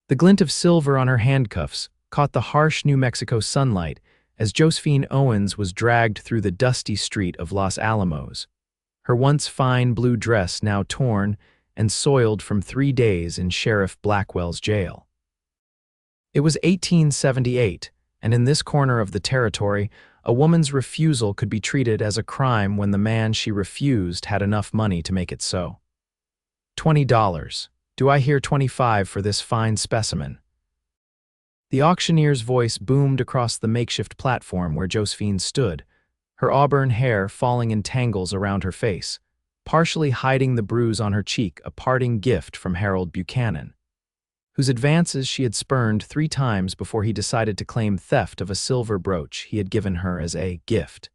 The glint of silver on her handcuffs caught the harsh New Mexico sunlight as Josephine Owens was dragged through the dusty street of Los Alamos, her once fine blue dress now torn and soiled from 3 days in Sheriff Blackwell's jail. It was 1878, and in this corner of the territory, a woman's refusal could be treated as a crime when the man she refused had enough money to make it so. $20. Do I hear 25 for this fine specimen? The auctioneer's voice boomed across the makeshift platform where Josephine stood, her auburn hair falling in tangles around her face, partially hiding the bruise on her cheek, a parting gift from Harold Buchanan, whose advances she had spurned 3 times before he decided to claim theft of a silver brooch he had given her as a gift.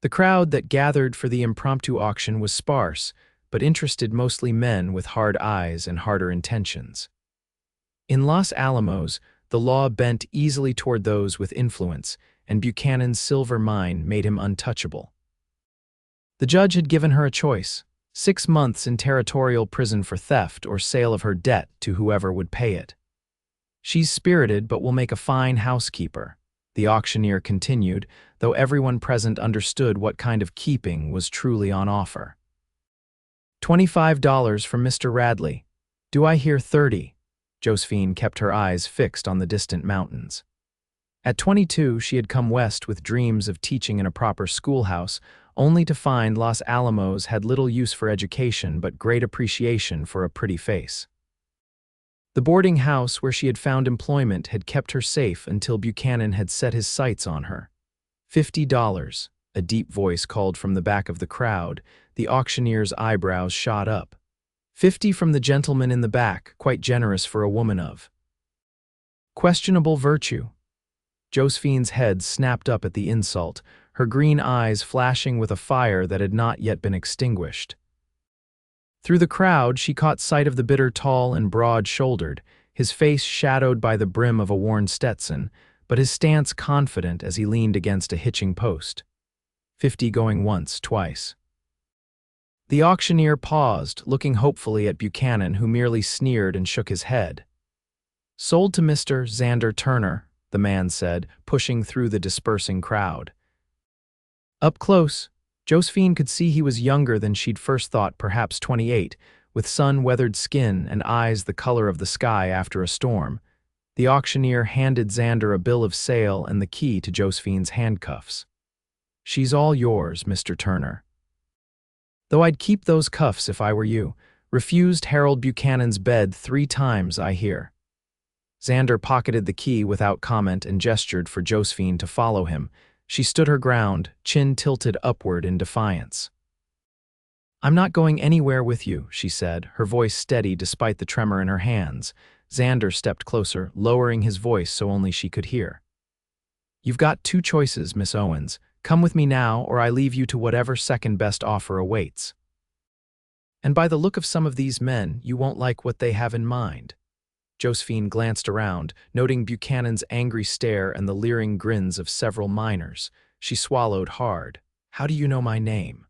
The crowd that gathered for the impromptu auction was sparse, but interested mostly men with hard eyes and harder intentions. In Los Alamos, the law bent easily toward those with influence, and Buchanan's silver mine made him untouchable. The judge had given her a choice: 6 months in territorial prison for theft or sale of her debt to whoever would pay it. "She's spirited but will make a fine housekeeper," the auctioneer continued, though everyone present understood what kind of keeping was truly on offer. $25 from Mr. Radley. Do I hear 30? Josephine kept her eyes fixed on the distant mountains. At 22, she had come west with dreams of teaching in a proper schoolhouse, only to find Los Alamos had little use for education but great appreciation for a pretty face. The boarding house where she had found employment had kept her safe until Buchanan had set his sights on her. $50, a deep voice called from the back of the crowd. The auctioneer's eyebrows shot up. 50 from the gentleman in the back, quite generous for a woman of questionable virtue. Josephine's head snapped up at the insult, her green eyes flashing with a fire that had not yet been extinguished. Through the crowd, she caught sight of the bidder, tall and broad-shouldered, his face shadowed by the brim of a worn Stetson, but his stance confident as he leaned against a hitching post. 50 going once, twice. The auctioneer paused, looking hopefully at Buchanan, who merely sneered and shook his head. "Sold to Mr. Xander Turner," the man said, pushing through the dispersing crowd. Up close, Josephine could see he was younger than she'd first thought, perhaps 28, with sun-weathered skin and eyes the color of the sky after a storm. The auctioneer handed Xander a bill of sale and the key to Josephine's handcuffs. "She's all yours, Mr. Turner." "Though I'd keep those cuffs if I were you. Refused Harold Buchanan's bed 3 times, I hear." Xander pocketed the key without comment and gestured for Josephine to follow him. She stood her ground, chin tilted upward in defiance. "I'm not going anywhere with you," she said, her voice steady despite the tremor in her hands. Xander stepped closer, lowering his voice so only she could hear. "You've got 2 choices, Miss Owens. Come with me now, or I leave you to whatever second-best offer awaits. And by the look of some of these men, you won't like what they have in mind." Josephine glanced around, noting Buchanan's angry stare and the leering grins of several miners. She swallowed hard. "How do you know my name?"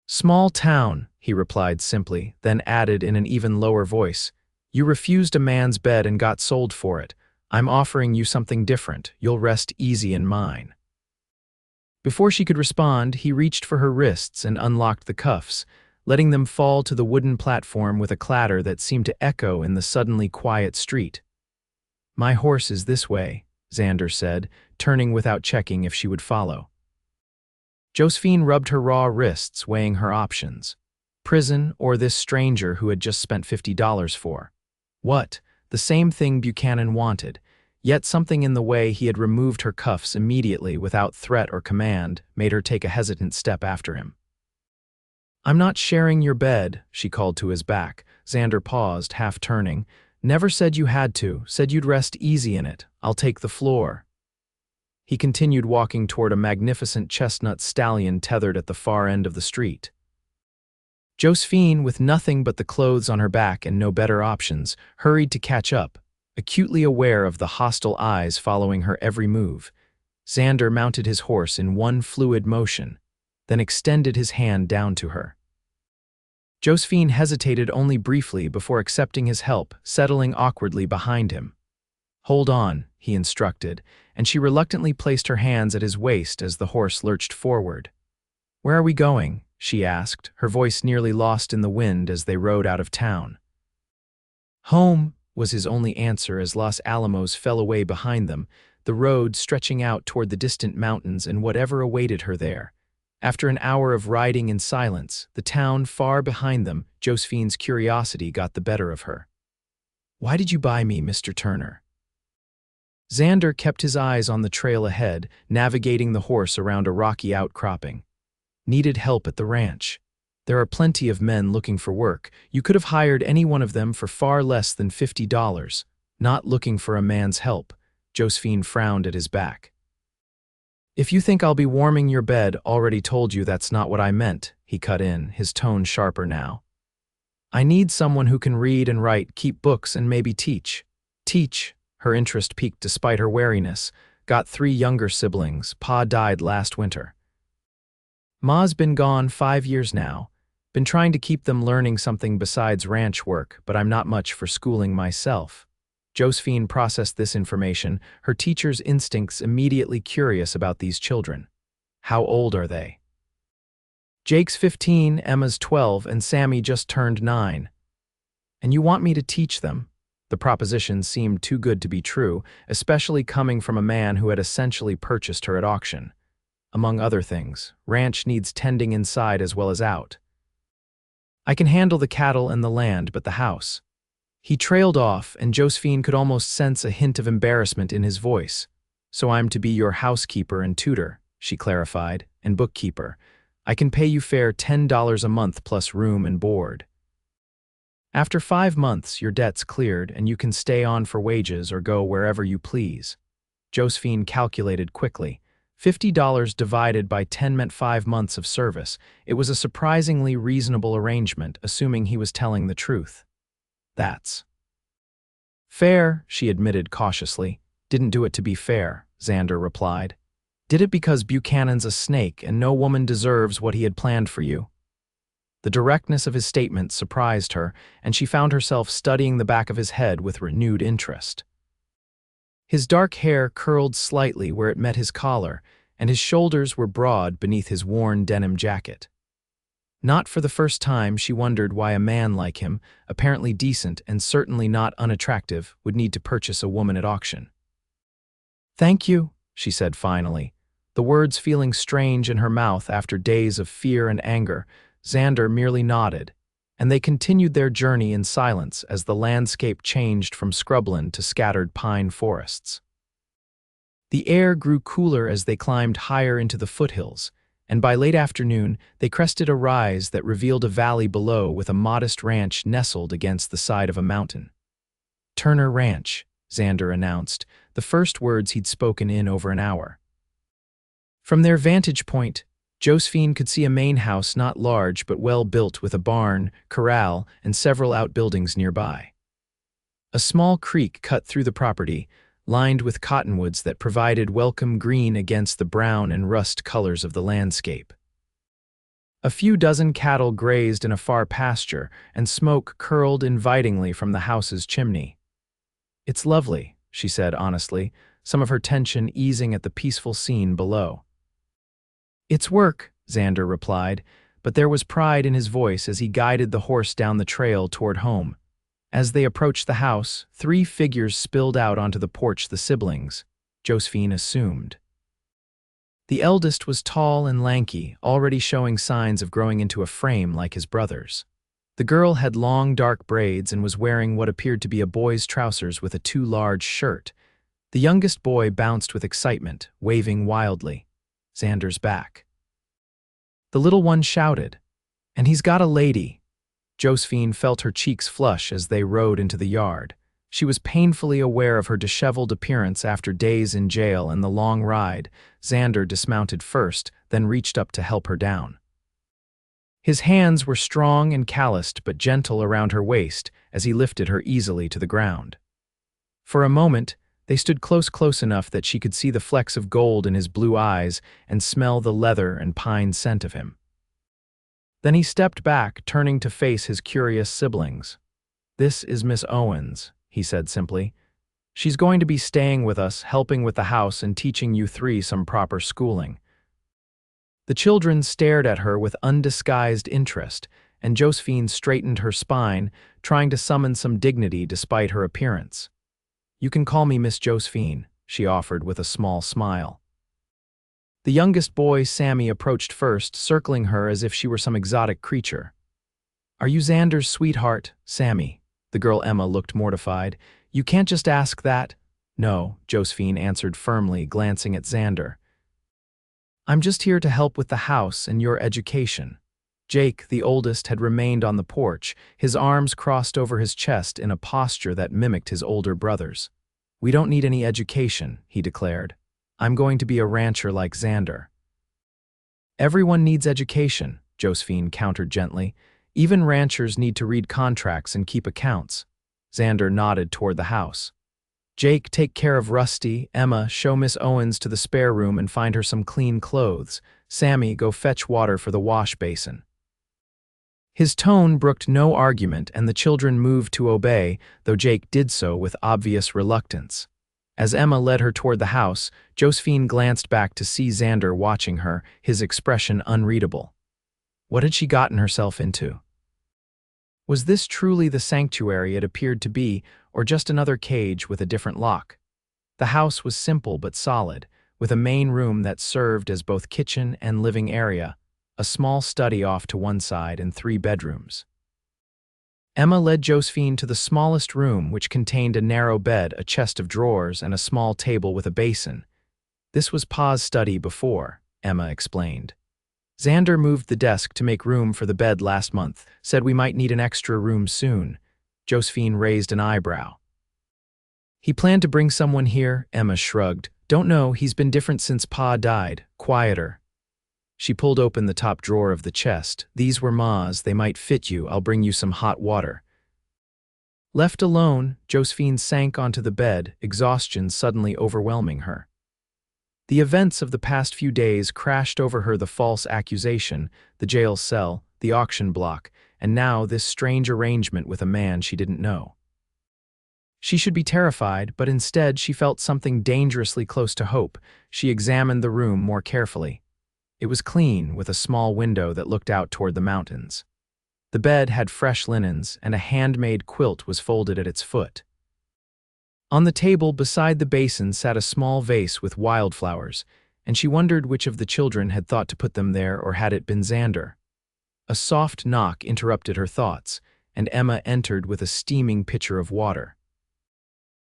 "Small town," he replied simply, then added in an even lower voice, "You refused a man's bed and got sold for it. I'm offering you something different. You'll rest easy in mine." Before she could respond, he reached for her wrists and unlocked the cuffs, letting them fall to the wooden platform with a clatter that seemed to echo in the suddenly quiet street. "My horse is this way," Xander said, turning without checking if she would follow. Josephine rubbed her raw wrists, weighing her options. Prison or this stranger who had just spent $50 for. What? The same thing Buchanan wanted, yet something in the way he had removed her cuffs immediately without threat or command made her take a hesitant step after him. "I'm not sharing your bed," she called to his back. Xander paused, half turning. "Never said you had to, said you'd rest easy in it. I'll take the floor." He continued walking toward a magnificent chestnut stallion tethered at the far end of the street. Josephine, with nothing but the clothes on her back and no better options, hurried to catch up, acutely aware of the hostile eyes following her every move. Xander mounted his horse in one fluid motion, then extended his hand down to her. Josephine hesitated only briefly before accepting his help, settling awkwardly behind him. "Hold on," he instructed, and she reluctantly placed her hands at his waist as the horse lurched forward. "Where are we going?" she asked, her voice nearly lost in the wind as they rode out of town. "Home," was his only answer as Los Alamos fell away behind them, the road stretching out toward the distant mountains and whatever awaited her there. After an hour of riding in silence, the town far behind them, Josephine's curiosity got the better of her. "Why did you buy me, Mr. Turner?" Xander kept his eyes on the trail ahead, navigating the horse around a rocky outcropping. "Needed help at the ranch. There are plenty of men looking for work. You could have hired any one of them for far less than $50. Not looking for a man's help." Josephine frowned at his back. "If you think I'll be warming your bed, already told you that's not what I meant," he cut in, his tone sharper now. "I need someone who can read and write, keep books, and maybe teach." "Teach?" Her interest peaked despite her wariness. "Got 3 younger siblings. Pa died last winter. Ma's been gone 5 years now. Been trying to keep them learning something besides ranch work, but I'm not much for schooling myself." Josephine processed this information, her teacher's instincts immediately curious about these children. "How old are they?" "Jake's 15, Emma's 12, and Sammy just turned 9. "And you want me to teach them?" The proposition seemed too good to be true, especially coming from a man who had essentially purchased her at auction. Among other things, ranch needs tending inside as well as out. "I can handle the cattle and the land, but the house." He trailed off, and Josephine could almost sense a hint of embarrassment in his voice. "So I'm to be your housekeeper and tutor," she clarified, "and bookkeeper. I can pay you fair $10 a month plus room and board. After 5 months, your debt's cleared, and you can stay on for wages or go wherever you please." Josephine calculated quickly. $50 divided by 10 meant 5 months of service. It was a surprisingly reasonable arrangement, assuming he was telling the truth. "That's fair," she admitted cautiously. "Didn't do it to be fair," Xander replied. "Did it because Buchanan's a snake and no woman deserves what he had planned for you." The directness of his statement surprised her, and she found herself studying the back of his head with renewed interest. His dark hair curled slightly where it met his collar, and his shoulders were broad beneath his worn denim jacket. Not for the first time, she wondered why a man like him, apparently decent and certainly not unattractive, would need to purchase a woman at auction. "Thank you," she said finally, the words feeling strange in her mouth after days of fear and anger. Xander merely nodded, and they continued their journey in silence as the landscape changed from scrubland to scattered pine forests. The air grew cooler as they climbed higher into the foothills, and by late afternoon they crested a rise that revealed a valley below with a modest ranch nestled against the side of a mountain. "Turner Ranch," Xander announced, the first words he'd spoken in over an hour. From their vantage point, Josephine could see a main house not large but well built with a barn, corral, and several outbuildings nearby. A small creek cut through the property, lined with cottonwoods that provided welcome green against the brown and rust colors of the landscape. A few dozen cattle grazed in a far pasture, and smoke curled invitingly from the house's chimney. "It's lovely," she said honestly, some of her tension easing at the peaceful scene below. "It's work," Xander replied, but there was pride in his voice as he guided the horse down the trail toward home. As they approached the house, 3 figures spilled out onto the porch, the siblings, Josephine assumed. The eldest was tall and lanky, already showing signs of growing into a frame like his brothers. The girl had long dark braids and was wearing what appeared to be a boy's trousers with a too large shirt. The youngest boy bounced with excitement, waving wildly. Xander's back. The little one shouted, "And he's got a lady." Josephine felt her cheeks flush as they rode into the yard. She was painfully aware of her disheveled appearance after days in jail and the long ride. Xander dismounted first, then reached up to help her down. His hands were strong and calloused but gentle around her waist as he lifted her easily to the ground. For a moment, they stood close enough that she could see the flecks of gold in his blue eyes and smell the leather and pine scent of him. Then he stepped back, turning to face his curious siblings. "This is Miss Owens," he said simply. "She's going to be staying with us, helping with the house and teaching you three some proper schooling." The children stared at her with undisguised interest, and Josephine straightened her spine, trying to summon some dignity despite her appearance. "You can call me Miss Josephine," she offered with a small smile. The youngest boy, Sammy, approached first, circling her as if she were some exotic creature. "Are you Xander's sweetheart, Sammy?" The girl Emma looked mortified. "You can't just ask that." "No," Josephine answered firmly, glancing at Xander. "I'm just here to help with the house and your education." Jake, the oldest, had remained on the porch, his arms crossed over his chest in a posture that mimicked his older brother's. "We don't need any education," he declared. "I'm going to be a rancher like Xander." "Everyone needs education," Josephine countered gently. "Even ranchers need to read contracts and keep accounts." Xander nodded toward the house. "Jake, take care of Rusty. Emma, show Miss Owens to the spare room and find her some clean clothes. Sammy, go fetch water for the wash basin." His tone brooked no argument, and the children moved to obey, though Jake did so with obvious reluctance. As Emma led her toward the house, Josephine glanced back to see Xander watching her, his expression unreadable. What had she gotten herself into? Was this truly the sanctuary it appeared to be, or just another cage with a different lock? The house was simple but solid, with a main room that served as both kitchen and living area, a small study off to one side, and 3 bedrooms. Emma led Josephine to the smallest room, which contained a narrow bed, a chest of drawers, and a small table with a basin. "This was Pa's study before," Emma explained. "Xander moved the desk to make room for the bed last month, said we might need an extra room soon." Josephine raised an eyebrow. "He planned to bring someone here," Emma shrugged. "Don't know, he's been different since Pa died, quieter." She pulled open the top drawer of the chest. "These were Ma's, they might fit you, I'll bring you some hot water." Left alone, Josephine sank onto the bed, exhaustion suddenly overwhelming her. The events of the past few days crashed over her: the false accusation, the jail cell, the auction block, and now this strange arrangement with a man she didn't know. She should be terrified, but instead she felt something dangerously close to hope. She examined the room more carefully. It was clean, with a small window that looked out toward the mountains. The bed had fresh linens, and a handmade quilt was folded at its foot. On the table beside the basin sat a small vase with wildflowers, and she wondered which of the children had thought to put them there, or had it been Xander. A soft knock interrupted her thoughts, and Emma entered with a steaming pitcher of water.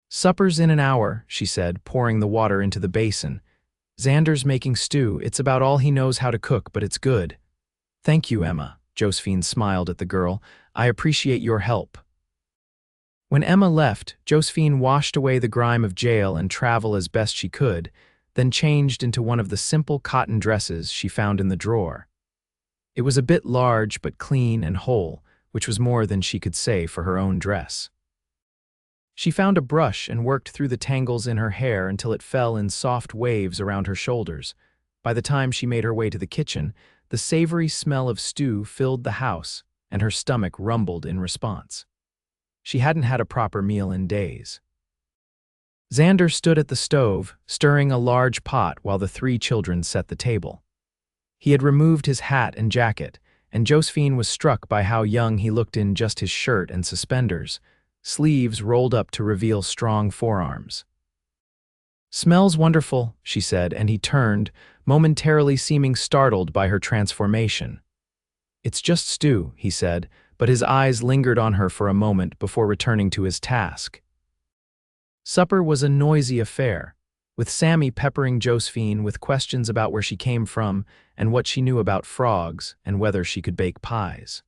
"Supper's in an hour," she said, pouring the water into the basin. "Xander's making stew. It's about all he knows how to cook, but it's good." "Thank you, Emma," Josephine smiled at the girl. "I appreciate your help." When Emma left, Josephine washed away the grime of jail and travel as best she could, then changed into one of the simple cotton dresses she found in the drawer. It was a bit large but clean and whole, which was more than she could say for her own dress. She found a brush and worked through the tangles in her hair until it fell in soft waves around her shoulders. By the time she made her way to the kitchen, the savory smell of stew filled the house, and her stomach rumbled in response. She hadn't had a proper meal in days. Xander stood at the stove, stirring a large pot while the 3 children set the table. He had removed his hat and jacket, and Josephine was struck by how young he looked in just his shirt and suspenders, sleeves rolled up to reveal strong forearms. "Smells wonderful," she said, and he turned, momentarily seeming startled by her transformation. "It's just stew," he said, but his eyes lingered on her for a moment before returning to his task. Supper was a noisy affair, with Sammy peppering Josephine with questions about where she came from and what she knew about frogs and whether she could bake pies.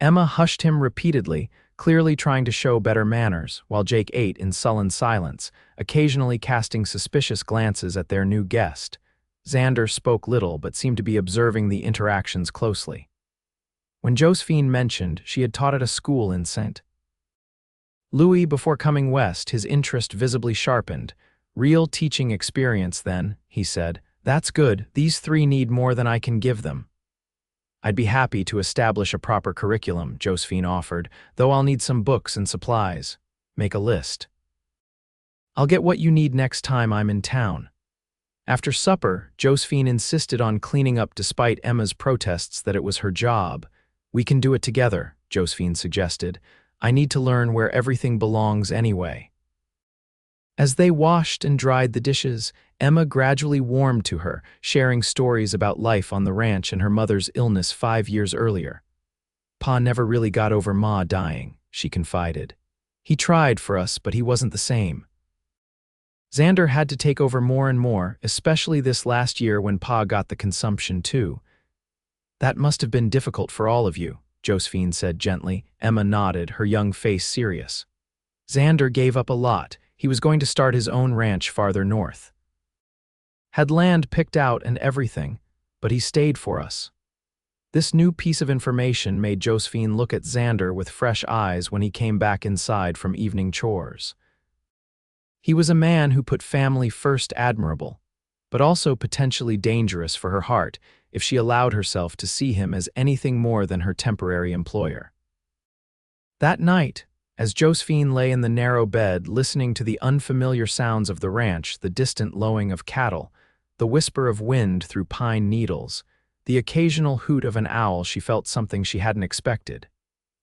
Emma hushed him repeatedly, clearly trying to show better manners, while Jake ate in sullen silence, occasionally casting suspicious glances at their new guest. Xander spoke little but seemed to be observing the interactions closely. When Josephine mentioned she had taught at a school in St. Louis before coming west, his interest visibly sharpened. "Real teaching experience then," he said. "That's good. These 3 need more than I can give them." I'd be happy to establish a proper curriculum, Josephine offered, though I'll need some books and supplies. Make a list. I'll get what you need next time I'm in town. After supper, Josephine insisted on cleaning up despite Emma's protests that it was her job. We can do it together, Josephine suggested. I need to learn where everything belongs anyway. As they washed and dried the dishes, Emma gradually warmed to her, sharing stories about life on the ranch and her mother's illness 5 years earlier. Pa never really got over Ma dying, she confided. He tried for us, but he wasn't the same. Xander had to take over more and more, especially this last year when Pa got the consumption too. That must have been difficult for all of you, Josephine said gently. Emma nodded, her young face serious. Xander gave up a lot. He was going to start his own ranch farther north. Had land picked out and everything, but he stayed for us. This new piece of information made Josephine look at Xander with fresh eyes when he came back inside from evening chores. He was a man who put family first, admirable, but also potentially dangerous for her heart if she allowed herself to see him as anything more than her temporary employer. That night, as Josephine lay in the narrow bed listening to the unfamiliar sounds of the ranch, the distant lowing of cattle, the whisper of wind through pine needles, the occasional hoot of an owl, she felt something she hadn't expected.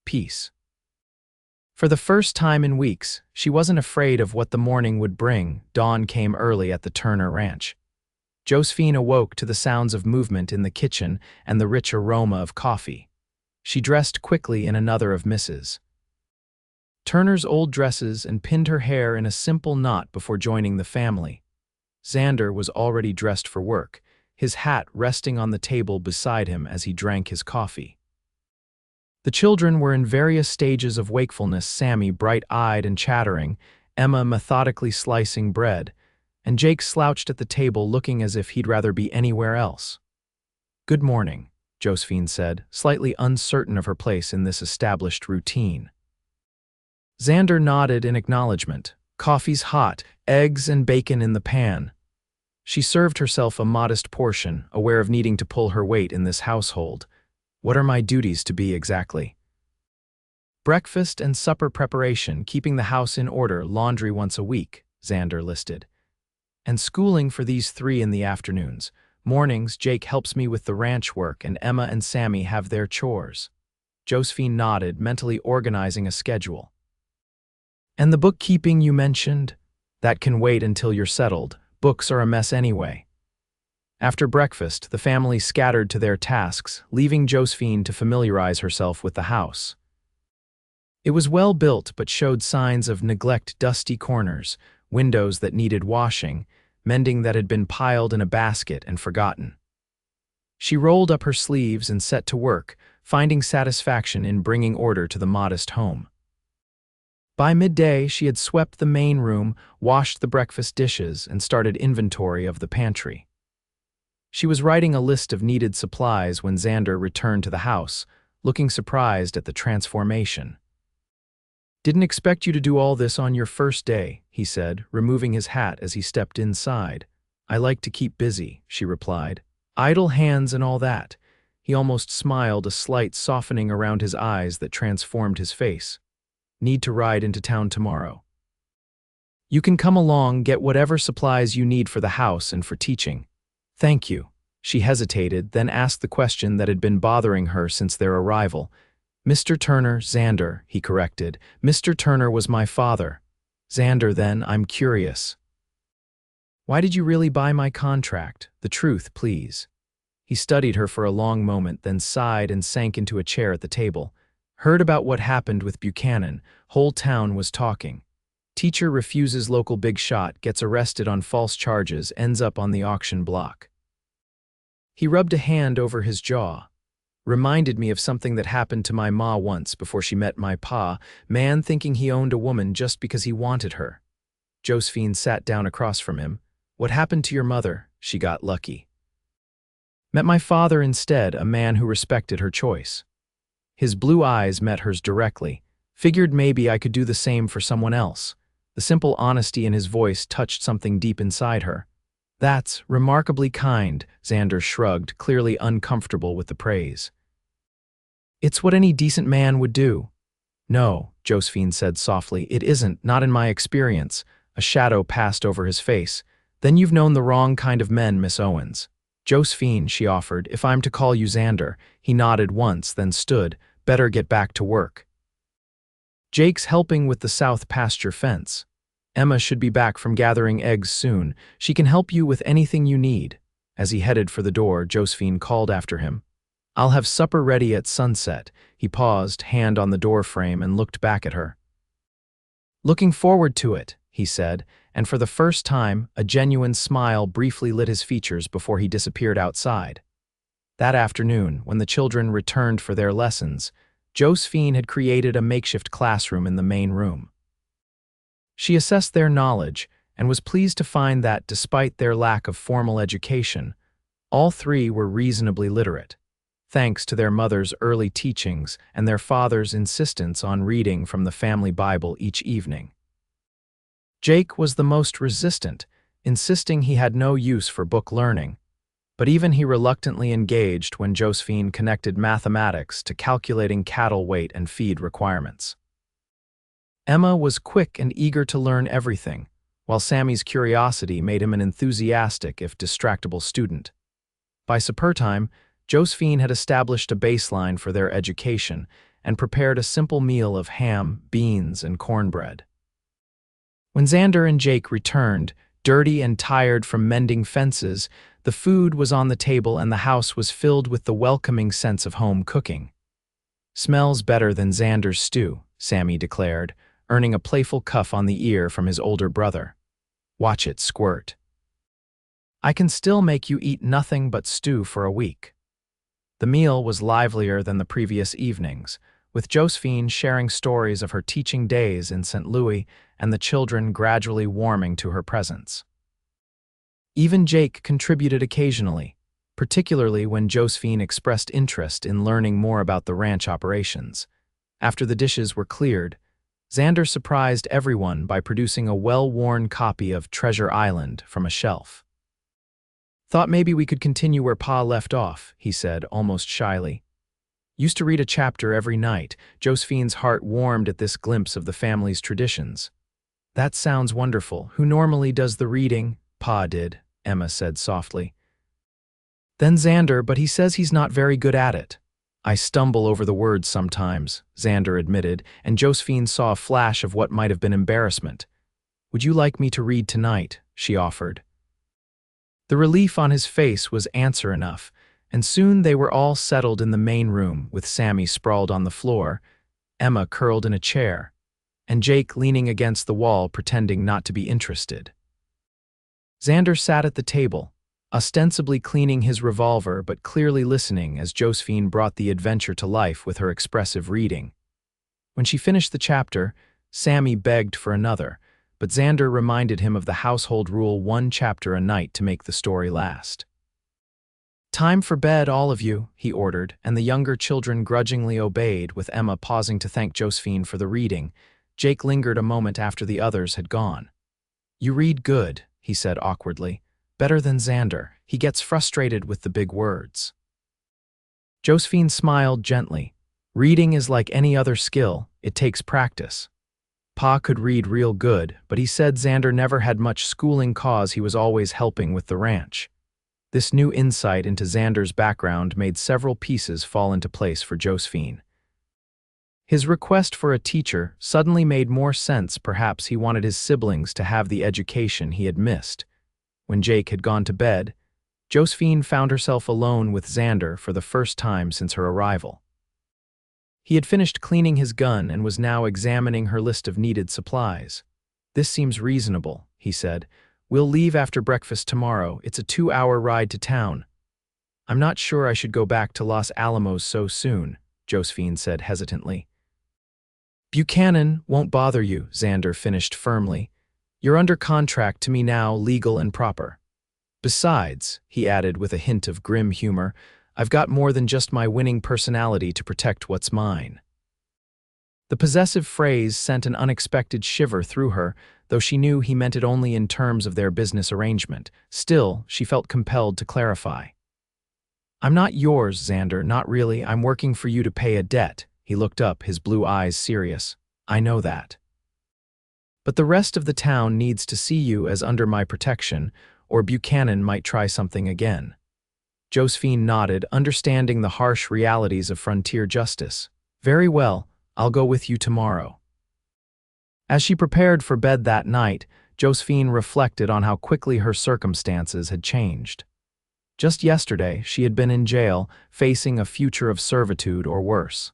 Peace. For the first time in weeks, she wasn't afraid of what the morning would bring. Dawn came early at the Turner ranch. Josephine awoke to the sounds of movement in the kitchen and the rich aroma of coffee. She dressed quickly in another of Mrs. Turner's old dresses and pinned her hair in a simple knot before joining the family. Xander was already dressed for work, his hat resting on the table beside him as he drank his coffee. The children were in various stages of wakefulness, Sammy bright-eyed and chattering, Emma methodically slicing bread, and Jake slouched at the table looking as if he'd rather be anywhere else. "Good morning," Josephine said, slightly uncertain of her place in this established routine. Xander nodded in acknowledgement. Coffee's hot, eggs and bacon in the pan. She served herself a modest portion, aware of needing to pull her weight in this household. What are my duties to be exactly? Breakfast and supper preparation, keeping the house in order, laundry once a week, Xander listed. And schooling for these 3 in the afternoons. Mornings, Jake helps me with the ranch work and Emma and Sammy have their chores. Josephine nodded, mentally organizing a schedule. And the bookkeeping you mentioned? That can wait until you're settled. Books are a mess anyway. After breakfast, the family scattered to their tasks, leaving Josephine to familiarize herself with the house. It was well built but showed signs of neglect, dusty corners, windows that needed washing, mending that had been piled in a basket and forgotten. She rolled up her sleeves and set to work, finding satisfaction in bringing order to the modest home. By midday, she had swept the main room, washed the breakfast dishes, and started inventory of the pantry. She was writing a list of needed supplies when Xander returned to the house, looking surprised at the transformation. "Didn't expect you to do all this on your first day," he said, removing his hat as he stepped inside. "I like to keep busy," she replied. "Idle hands and all that." He almost smiled, a slight softening around his eyes that transformed his face. "Need to ride into town tomorrow. You can come along, get whatever supplies you need for the house and for teaching." "Thank you." She hesitated, then asked the question that had been bothering her since their arrival. "Mr. Turner, Xander," he corrected. "Mr. Turner was my father." "Xander, then, I'm curious. Why did you really buy my contract? The truth, please." He studied her for a long moment, then sighed and sank into a chair at the table. "Heard about what happened with Buchanan. Whole town was talking. Teacher refuses local big shot, gets arrested on false charges, ends up on the auction block." He rubbed a hand over his jaw. "Reminded me of something that happened to my ma once before she met my pa, man thinking he owned a woman just because he wanted her." Josephine sat down across from him. "What happened to your mother?" "She got lucky. Met my father instead, a man who respected her choice." His blue eyes met hers directly. "Figured maybe I could do the same for someone else." The simple honesty in his voice touched something deep inside her. "That's remarkably kind," Xander shrugged, clearly uncomfortable with the praise. It's what any decent man would do. No, Josephine said softly, it isn't, not in my experience. A shadow passed over his face. Then you've known the wrong kind of men, Miss Owens. Josephine, she offered, if I'm to call you Xander. He nodded once, then stood. Better get back to work. Jake's helping with the south pasture fence. Emma should be back from gathering eggs soon. She can help you with anything you need. As he headed for the door, Josephine called after him. I'll have supper ready at sunset. He paused, hand on the door frame, and looked back at her. Looking forward to it, he said, and for the first time, a genuine smile briefly lit his features before he disappeared outside. That afternoon, when the children returned for their lessons, Josephine had created a makeshift classroom in the main room. She assessed their knowledge and was pleased to find that, despite their lack of formal education, all three were reasonably literate, thanks to their mother's early teachings and their father's insistence on reading from the family Bible each evening. Jake was the most resistant, insisting he had no use for book learning, but even he reluctantly engaged when Josephine connected mathematics to calculating cattle weight and feed requirements. Emma was quick and eager to learn everything, while Sammy's curiosity made him an enthusiastic if distractible student. By supper time, Josephine had established a baseline for their education and prepared a simple meal of ham, beans, and cornbread. When Xander and Jake returned, dirty and tired from mending fences, the food was on the table and the house was filled with the welcoming sense of home cooking. Smells better than Xander's stew, Sammy declared, earning a playful cuff on the ear from his older brother. Watch it squirt. I can still make you eat nothing but stew for a week. The meal was livelier than the previous evenings, with Josephine sharing stories of her teaching days in St. Louis and the children gradually warming to her presence. Even Jake contributed occasionally, particularly when Josephine expressed interest in learning more about the ranch operations. After the dishes were cleared, Xander surprised everyone by producing a well-worn copy of Treasure Island from a shelf. Thought maybe we could continue where Pa left off, he said, almost shyly. Used to read a chapter every night. Josephine's heart warmed at this glimpse of the family's traditions. That sounds wonderful. Who normally does the reading? Pa did, Emma said softly. Then Xander, but he says he's not very good at it. I stumble over the words sometimes, Xander admitted, and Josephine saw a flash of what might have been embarrassment. Would you like me to read tonight? She offered. The relief on his face was answer enough, and soon they were all settled in the main room, with Sammy sprawled on the floor, Emma curled in a chair, and Jake leaning against the wall pretending not to be interested. Xander sat at the table, ostensibly cleaning his revolver but clearly listening as Josephine brought the adventure to life with her expressive reading. When she finished the chapter, Sammy begged for another, but Xander reminded him of the household rule: one chapter a night to make the story last. Time for bed, all of you, he ordered, and the younger children grudgingly obeyed, with Emma pausing to thank Josephine for the reading. Jake lingered a moment after the others had gone. You read good, he said awkwardly. Better than Xander. He gets frustrated with the big words. Josephine smiled gently. Reading is like any other skill. It takes practice. Pa could read real good, but he said Xander never had much schooling cause he was always helping with the ranch. This new insight into Xander's background made several pieces fall into place for Josephine. His request for a teacher suddenly made more sense. Perhaps he wanted his siblings to have the education he had missed. When Jake had gone to bed, Josephine found herself alone with Xander for the first time since her arrival. He had finished cleaning his gun and was now examining her list of needed supplies. This seems reasonable, he said. We'll leave after breakfast tomorrow. It's a 2-hour ride to town. I'm not sure I should go back to Los Alamos so soon, Josephine said hesitantly. Buchanan won't bother you, Xander finished firmly. You're under contract to me now, legal and proper. Besides, he added with a hint of grim humor, I've got more than just my winning personality to protect what's mine. The possessive phrase sent an unexpected shiver through her, though she knew he meant it only in terms of their business arrangement. Still, she felt compelled to clarify. I'm not yours, Xander, not really. I'm working for you to pay a debt. He looked up, his blue eyes serious. I know that. But the rest of the town needs to see you as under my protection, or Buchanan might try something again. Josephine nodded, understanding the harsh realities of frontier justice. Very well, I'll go with you tomorrow. As she prepared for bed that night, Josephine reflected on how quickly her circumstances had changed. Just yesterday, she had been in jail, facing a future of servitude or worse.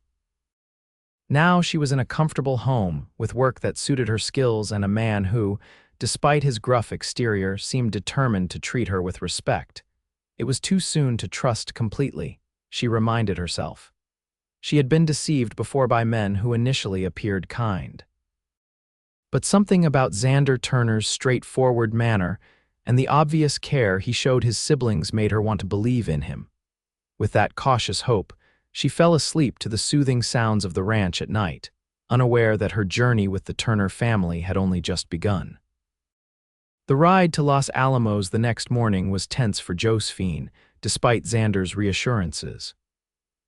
Now she was in a comfortable home, with work that suited her skills and a man who, despite his gruff exterior, seemed determined to treat her with respect. It was too soon to trust completely, she reminded herself. She had been deceived before by men who initially appeared kind. But something about Xander Turner's straightforward manner and the obvious care he showed his siblings made her want to believe in him. With that cautious hope, she fell asleep to the soothing sounds of the ranch at night, unaware that her journey with the Turner family had only just begun. The ride to Los Alamos the next morning was tense for Josephine, despite Xander's reassurances.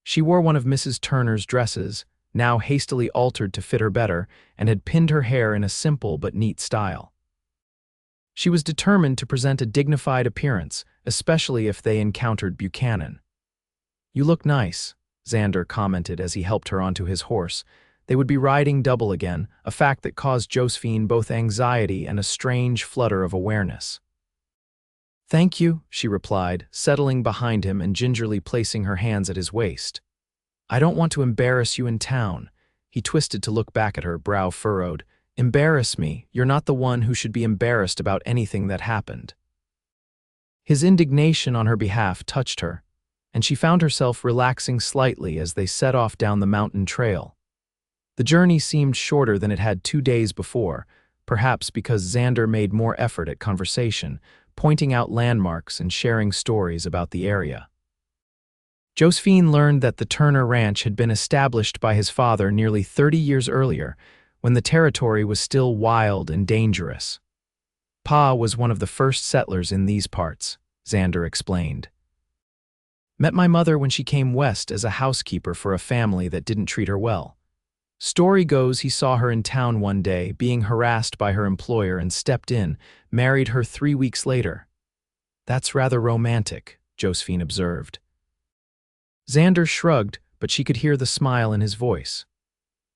She wore one of Mrs. Turner's dresses, now hastily altered to fit her better, and had pinned her hair in a simple but neat style. She was determined to present a dignified appearance, especially if they encountered Buchanan. "You look nice," Xander commented as he helped her onto his horse. They would be riding double again, a fact that caused Josephine both anxiety and a strange flutter of awareness. "Thank you," she replied, settling behind him and gingerly placing her hands at his waist. "I don't want to embarrass you in town." He twisted to look back at her, brow furrowed. "Embarrass me? You're not the one who should be embarrassed about anything that happened." His indignation on her behalf touched her, and she found herself relaxing slightly as they set off down the mountain trail. The journey seemed shorter than it had 2 days before, perhaps because Xander made more effort at conversation, pointing out landmarks and sharing stories about the area. Josephine learned that the Turner Ranch had been established by his father nearly 30 years earlier, when the territory was still wild and dangerous. Pa was one of the first settlers in these parts, Xander explained. Met my mother when she came west as a housekeeper for a family that didn't treat her well. Story goes he saw her in town one day, being harassed by her employer, and stepped in, married her 3 weeks later. That's rather romantic, Josephine observed. Xander shrugged, but she could hear the smile in his voice.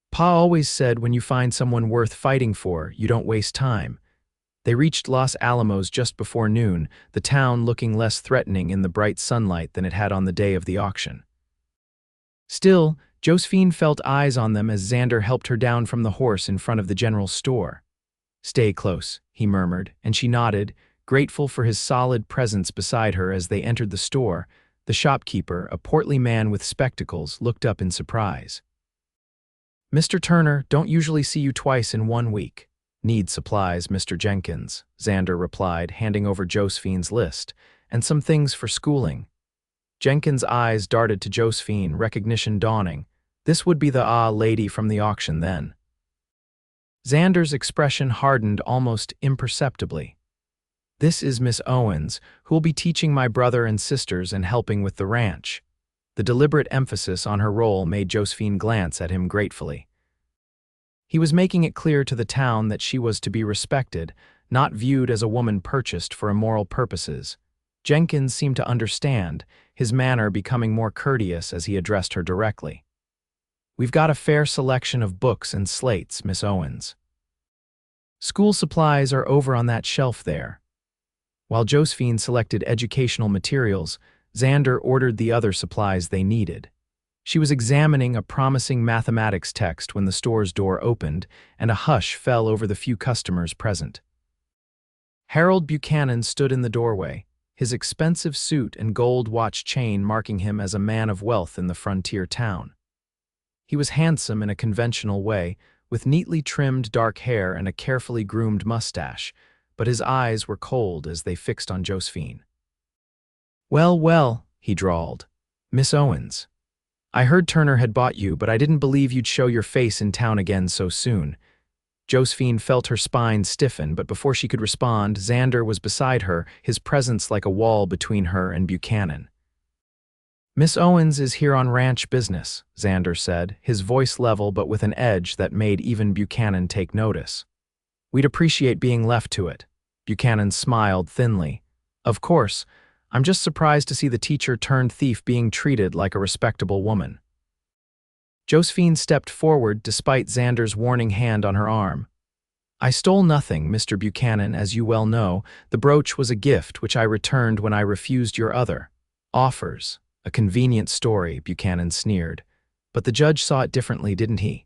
Pa always said when you find someone worth fighting for, you don't waste time. They reached Los Alamos just before noon, the town looking less threatening in the bright sunlight than it had on the day of the auction. Still, Josephine felt eyes on them as Xander helped her down from the horse in front of the general store. "Stay close," he murmured, and she nodded, grateful for his solid presence beside her as they entered the store. The shopkeeper, a portly man with spectacles, looked up in surprise. "Mr. Turner, don't usually see you twice in 1 week. Need supplies, Mr. Jenkins," Xander replied, handing over Josephine's list, "and some things for schooling." Jenkins' eyes darted to Josephine, recognition dawning. This would be the lady from the auction then. Xander's expression hardened almost imperceptibly. "This is Miss Owens, who will be teaching my brother and sisters and helping with the ranch." The deliberate emphasis on her role made Josephine glance at him gratefully. He was making it clear to the town that she was to be respected, not viewed as a woman purchased for immoral purposes. Jenkins seemed to understand, his manner becoming more courteous as he addressed her directly. "We've got a fair selection of books and slates, Miss Owens. School supplies are over on that shelf there." While Josephine selected educational materials, Xander ordered the other supplies they needed. She was examining a promising mathematics text when the store's door opened, and a hush fell over the few customers present. Harold Buchanan stood in the doorway, his expensive suit and gold watch chain marking him as a man of wealth in the frontier town. He was handsome in a conventional way, with neatly trimmed dark hair and a carefully groomed mustache, but his eyes were cold as they fixed on Josephine. "Well, well," he drawled. "Miss Owens. I heard Turner had bought you, but I didn't believe you'd show your face in town again so soon." Josephine felt her spine stiffen, but before she could respond, Xander was beside her, his presence like a wall between her and Buchanan. Miss Owens is here on ranch business, Xander said, his voice level but with an edge that made even Buchanan take notice. We'd appreciate being left to it. Buchanan smiled thinly. Of course, I'm just surprised to see the teacher turned thief being treated like a respectable woman. Josephine stepped forward despite Xander's warning hand on her arm. I stole nothing, Mr. Buchanan, as you well know. The brooch was a gift which I returned when I refused your other offers. A convenient story, Buchanan sneered. But the judge saw it differently, didn't he?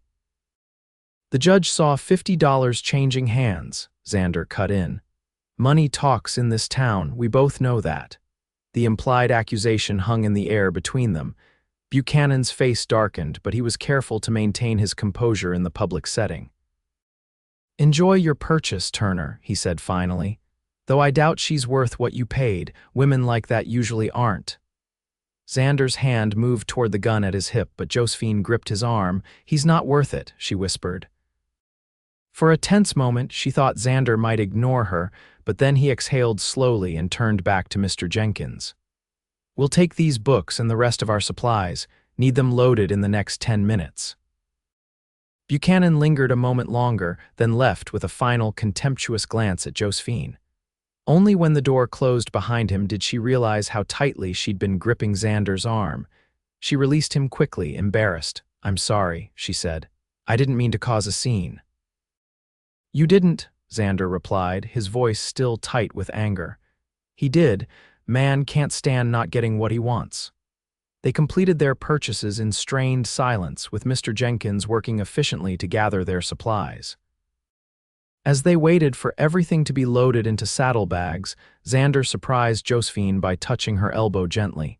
The judge saw $50 changing hands, Xander cut in. Money talks in this town, we both know that. The implied accusation hung in the air between them. Buchanan's face darkened, but he was careful to maintain his composure in the public setting. Enjoy your purchase, Turner, he said finally. Though I doubt she's worth what you paid, women like that usually aren't. Xander's hand moved toward the gun at his hip, but Josephine gripped his arm. He's not worth it, she whispered. For a tense moment, she thought Xander might ignore her, but then he exhaled slowly and turned back to Mr. Jenkins. We'll take these books and the rest of our supplies. Need them loaded in the next 10 minutes. Buchanan lingered a moment longer, then left with a final contemptuous glance at Josephine. Only when the door closed behind him did she realize how tightly she'd been gripping Xander's arm. She released him quickly, embarrassed. I'm sorry, she said. I didn't mean to cause a scene. You didn't, Xander replied, his voice still tight with anger. He did. Man can't stand not getting what he wants. They completed their purchases in strained silence, with Mr. Jenkins working efficiently to gather their supplies. As they waited for everything to be loaded into saddlebags, Xander surprised Josephine by touching her elbow gently.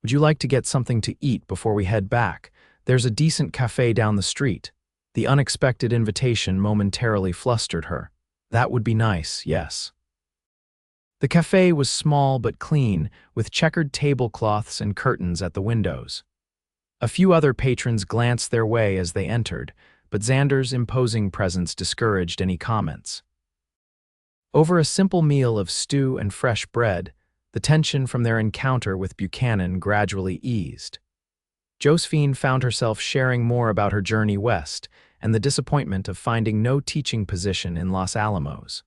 Would you like to get something to eat before we head back? There's a decent cafe down the street. The unexpected invitation momentarily flustered her. That would be nice, yes. The cafe was small but clean, with checkered tablecloths and curtains at the windows. A few other patrons glanced their way as they entered, but Xander's imposing presence discouraged any comments. Over a simple meal of stew and fresh bread, the tension from their encounter with Buchanan gradually eased. Josephine found herself sharing more about her journey west and the disappointment of finding no teaching position in Los Alamos.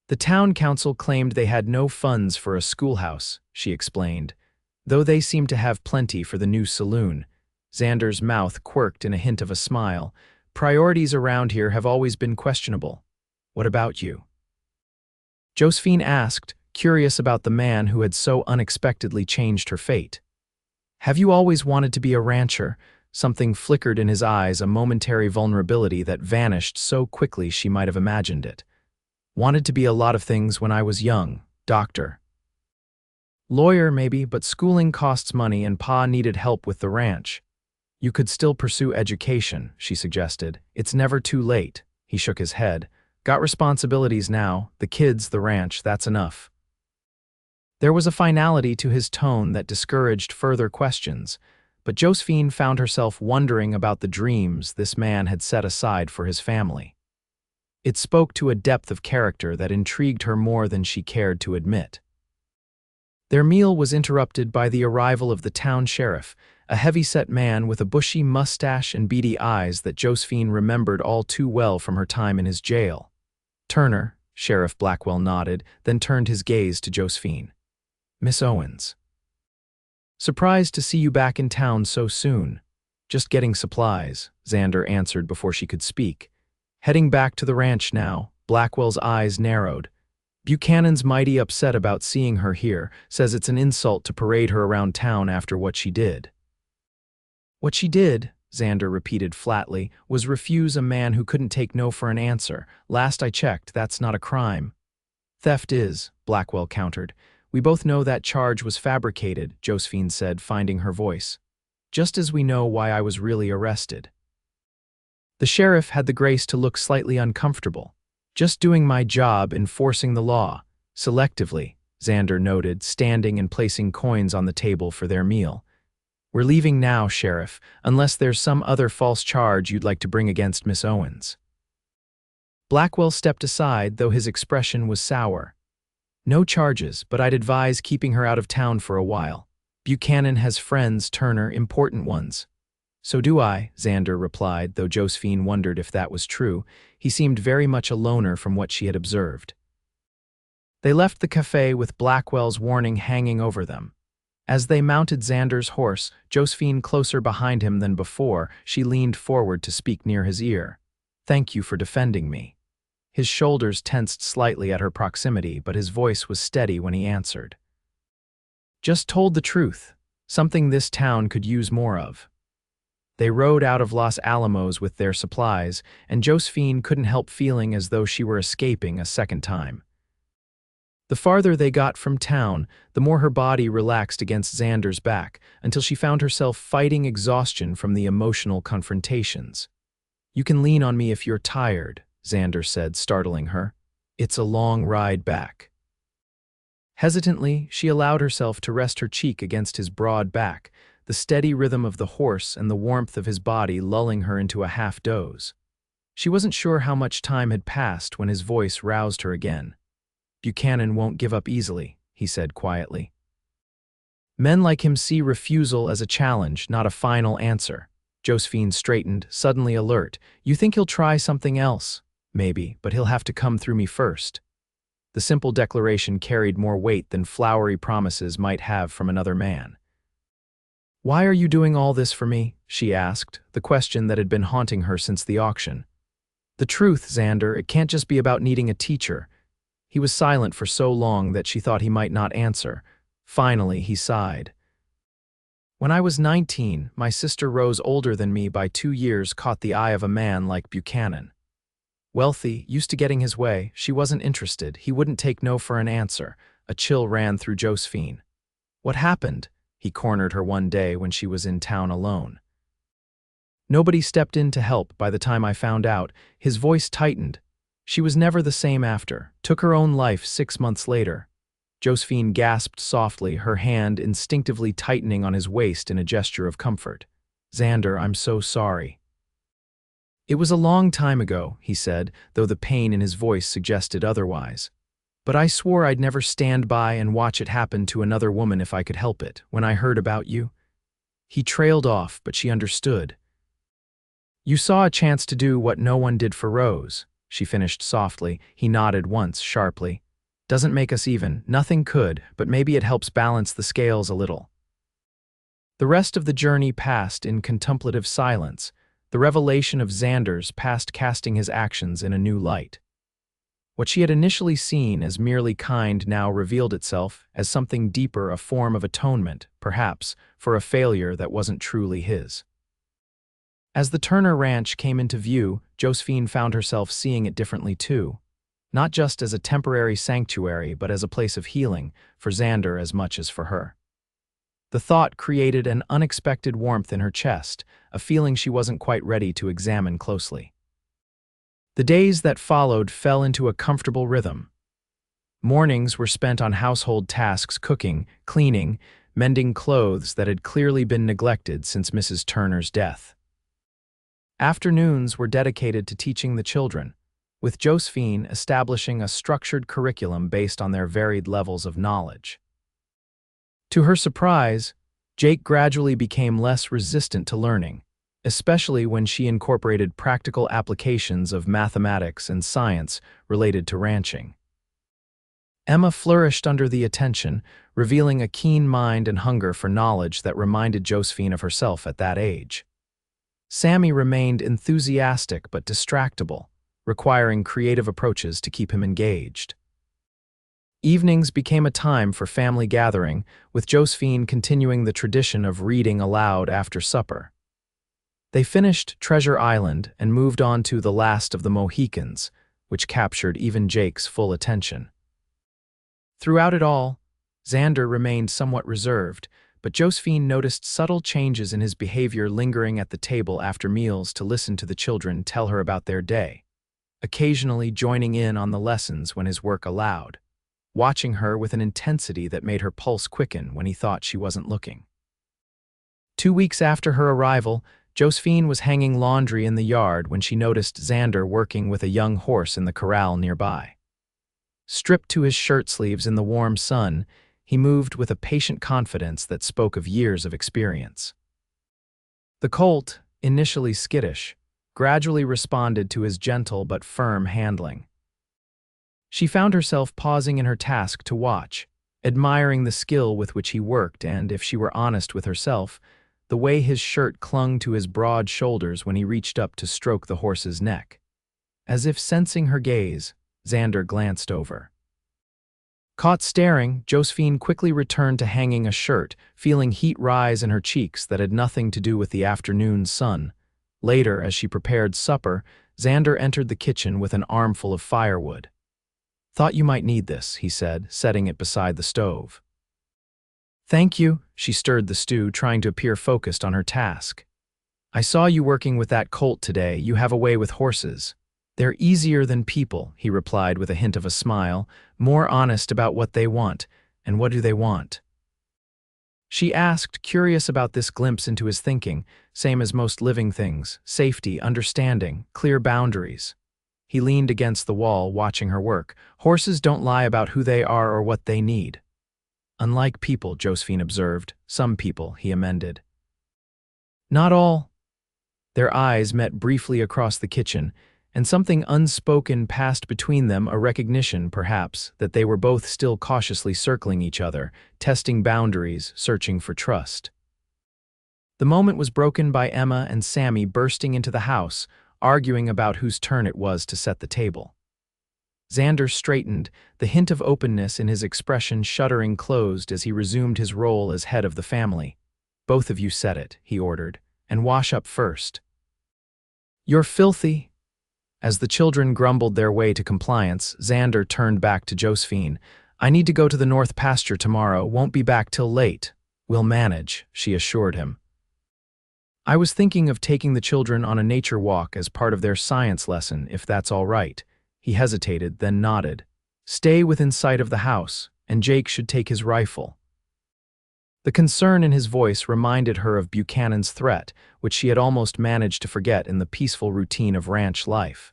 The town council claimed they had no funds for a schoolhouse, she explained, though they seemed to have plenty for the new saloon. Xander's mouth quirked in a hint of a smile. Priorities around here have always been questionable. What about you? Josephine asked, curious about the man who had so unexpectedly changed her fate. Have you always wanted to be a rancher? Something flickered in his eyes, a momentary vulnerability that vanished so quickly she might have imagined it. Wanted to be a lot of things when I was young. Doctor. Lawyer, maybe, but schooling costs money and Pa needed help with the ranch. You could still pursue education, she suggested. It's never too late. He shook his head. Got responsibilities now. The kids, the ranch, that's enough. There was a finality to his tone that discouraged further questions, but Josephine found herself wondering about the dreams this man had set aside for his family. It spoke to a depth of character that intrigued her more than she cared to admit. Their meal was interrupted by the arrival of the town sheriff, a heavy-set man with a bushy mustache and beady eyes that Josephine remembered all too well from her time in his jail. Turner, Sheriff Blackwell nodded, then turned his gaze to Josephine. Miss Owens. Surprised to see you back in town so soon. Just getting supplies, Xander answered before she could speak. Heading back to the ranch now. Blackwell's eyes narrowed. Buchanan's mighty upset about seeing her here, says it's an insult to parade her around town after what she did. What she did, Xander repeated flatly, was refuse a man who couldn't take no for an answer. Last I checked, that's not a crime. Theft is, Blackwell countered. We both know that charge was fabricated, Josephine said, finding her voice. Just as we know why I was really arrested. The sheriff had the grace to look slightly uncomfortable. Just doing my job enforcing the law. Selectively, Xander noted, standing and placing coins on the table for their meal. We're leaving now, Sheriff, unless there's some other false charge you'd like to bring against Miss Owens. Blackwell stepped aside, though his expression was sour. No charges, but I'd advise keeping her out of town for a while. Buchanan has friends, Turner, important ones. So do I, Xander replied, though Josephine wondered if that was true. He seemed very much a loner from what she had observed. They left the cafe with Blackwell's warning hanging over them. As they mounted Xander's horse, Josephine closer behind him than before, she leaned forward to speak near his ear. "Thank you for defending me." His shoulders tensed slightly at her proximity, but his voice was steady when he answered. "Just told the truth, something this town could use more of." They rode out of Los Alamos with their supplies, and Josephine couldn't help feeling as though she were escaping a second time. The farther they got from town, the more her body relaxed against Xander's back, until she found herself fighting exhaustion from the emotional confrontations. "You can lean on me if you're tired," Xander said, startling her. "It's a long ride back." Hesitantly, she allowed herself to rest her cheek against his broad back, the steady rhythm of the horse and the warmth of his body lulling her into a half-doze. She wasn't sure how much time had passed when his voice roused her again. "Buchanan won't give up easily," he said quietly. "Men like him see refusal as a challenge, not a final answer." Josephine straightened, suddenly alert. "You think he'll try something else? Maybe, but he'll have to come through me first." The simple declaration carried more weight than flowery promises might have from another man. "Why are you doing all this for me?" she asked, the question that had been haunting her since the auction. "The truth, Xander, it can't just be about needing a teacher." He was silent for so long that she thought he might not answer. Finally, he sighed. "When I was 19, my sister Rose, older than me by 2 years, caught the eye of a man like Buchanan. Wealthy, used to getting his way, she wasn't interested. He wouldn't take no for an answer." A chill ran through Josephine. "What happened?" He cornered her one day when she was in town alone. "Nobody stepped in to help by the time I found out." His voice tightened. "She was never the same after. Took her own life 6 months later." Josephine gasped softly, her hand instinctively tightening on his waist in a gesture of comfort. "Xander, I'm so sorry." "It was a long time ago," he said, though the pain in his voice suggested otherwise. "But I swore I'd never stand by and watch it happen to another woman if I could help it, when I heard about you." He trailed off, but she understood. "You saw a chance to do what no one did for Rose," she finished softly. He nodded once, sharply. "Doesn't make us even. Nothing could, but maybe it helps balance the scales a little." The rest of the journey passed in contemplative silence, the revelation of Xander's past casting his actions in a new light. What she had initially seen as merely kind now revealed itself as something deeper, a form of atonement, perhaps, for a failure that wasn't truly his. As the Turner Ranch came into view, Josephine found herself seeing it differently too. Not just as a temporary sanctuary, but as a place of healing, for Xander as much as for her. The thought created an unexpected warmth in her chest, a feeling she wasn't quite ready to examine closely. The days that followed fell into a comfortable rhythm. Mornings were spent on household tasks, cooking, cleaning, mending clothes that had clearly been neglected since Mrs. Turner's death. Afternoons were dedicated to teaching the children, with Josephine establishing a structured curriculum based on their varied levels of knowledge. To her surprise, Jake gradually became less resistant to learning, especially when she incorporated practical applications of mathematics and science related to ranching. Emma flourished under the attention, revealing a keen mind and hunger for knowledge that reminded Josephine of herself at that age. Sammy remained enthusiastic but distractible, requiring creative approaches to keep him engaged. Evenings became a time for family gathering, with Josephine continuing the tradition of reading aloud after supper. They finished Treasure Island and moved on to The Last of the Mohicans, which captured even Jake's full attention. Throughout it all, Xander remained somewhat reserved, but Josephine noticed subtle changes in his behavior, lingering at the table after meals to listen to the children tell her about their day, occasionally joining in on the lessons when his work allowed, watching her with an intensity that made her pulse quicken when he thought she wasn't looking. 2 weeks after her arrival, Josephine was hanging laundry in the yard when she noticed Xander working with a young horse in the corral nearby. Stripped to his shirt sleeves in the warm sun, He moved with a patient confidence that spoke of years of experience. The colt, initially skittish, gradually responded to his gentle but firm handling. She found herself pausing in her task to watch, admiring the skill with which he worked and, if she were honest with herself, the way his shirt clung to his broad shoulders when he reached up to stroke the horse's neck. As if sensing her gaze, Xander glanced over. Caught staring, Josephine quickly returned to hanging a shirt, feeling heat rise in her cheeks that had nothing to do with the afternoon sun. Later, as she prepared supper, Xander entered the kitchen with an armful of firewood. "Thought you might need this," he said, setting it beside the stove. "Thank you," she stirred the stew, trying to appear focused on her task. "I saw you working with that colt today. You have a way with horses." "They're easier than people," he replied with a hint of a smile, more honest about what they want. "And what do they want?" She asked, curious about this glimpse into his thinking, same as most living things: safety, understanding, clear boundaries. He leaned against the wall, watching her work. "Horses don't lie about who they are or what they need." "Unlike people," Josephine observed. "Some people," he amended. "Not all." Their eyes met briefly across the kitchen, and something unspoken passed between them, a recognition, perhaps, that they were both still cautiously circling each other, testing boundaries, searching for trust. The moment was broken by Emma and Sammy bursting into the house, arguing about whose turn it was to set the table. Xander straightened, the hint of openness in his expression shuddering closed as he resumed his role as head of the family. "Both of you set it," he ordered, "and wash up first." "You're filthy." As the children grumbled their way to compliance, Xander turned back to Josephine. "I need to go to the north pasture tomorrow, won't be back till late." "We'll manage," she assured him. "I was thinking of taking the children on a nature walk as part of their science lesson, if that's all right." He hesitated, then nodded. "Stay within sight of the house, and Jake should take his rifle." The concern in his voice reminded her of Buchanan's threat, which she had almost managed to forget in the peaceful routine of ranch life.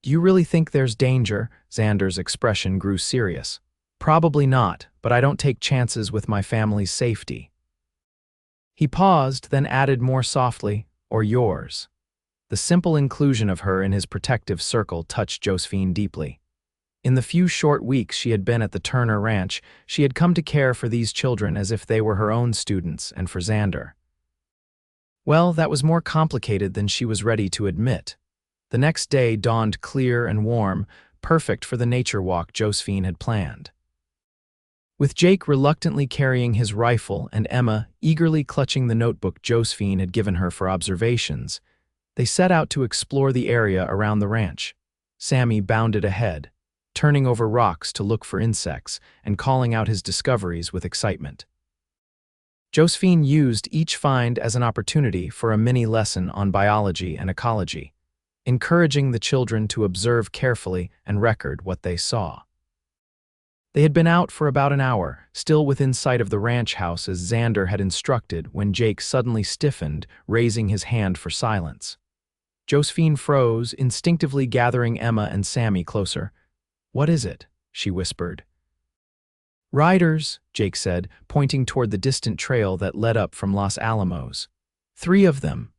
"Do you really think there's danger?" Xander's expression grew serious. "Probably not, but I don't take chances with my family's safety." He paused, then added more softly, "Or yours." The simple inclusion of her in his protective circle touched Josephine deeply. In the few short weeks she had been at the Turner Ranch, she had come to care for these children as if they were her own students, and for Xander. Well, that was more complicated than she was ready to admit. The next day dawned clear and warm, perfect for the nature walk Josephine had planned. With Jake reluctantly carrying his rifle and Emma eagerly clutching the notebook Josephine had given her for observations, they set out to explore the area around the ranch. Sammy bounded ahead, turning over rocks to look for insects and calling out his discoveries with excitement. Josephine used each find as an opportunity for a mini lesson on biology and ecology, encouraging the children to observe carefully and record what they saw. They had been out for about an hour, still within sight of the ranch house as Xander had instructed, when Jake suddenly stiffened, raising his hand for silence. Josephine froze, instinctively gathering Emma and Sammy closer. "What is it?" she whispered. "Riders," Jake said, pointing toward the distant trail that led up from Los Alamos. "3 of them."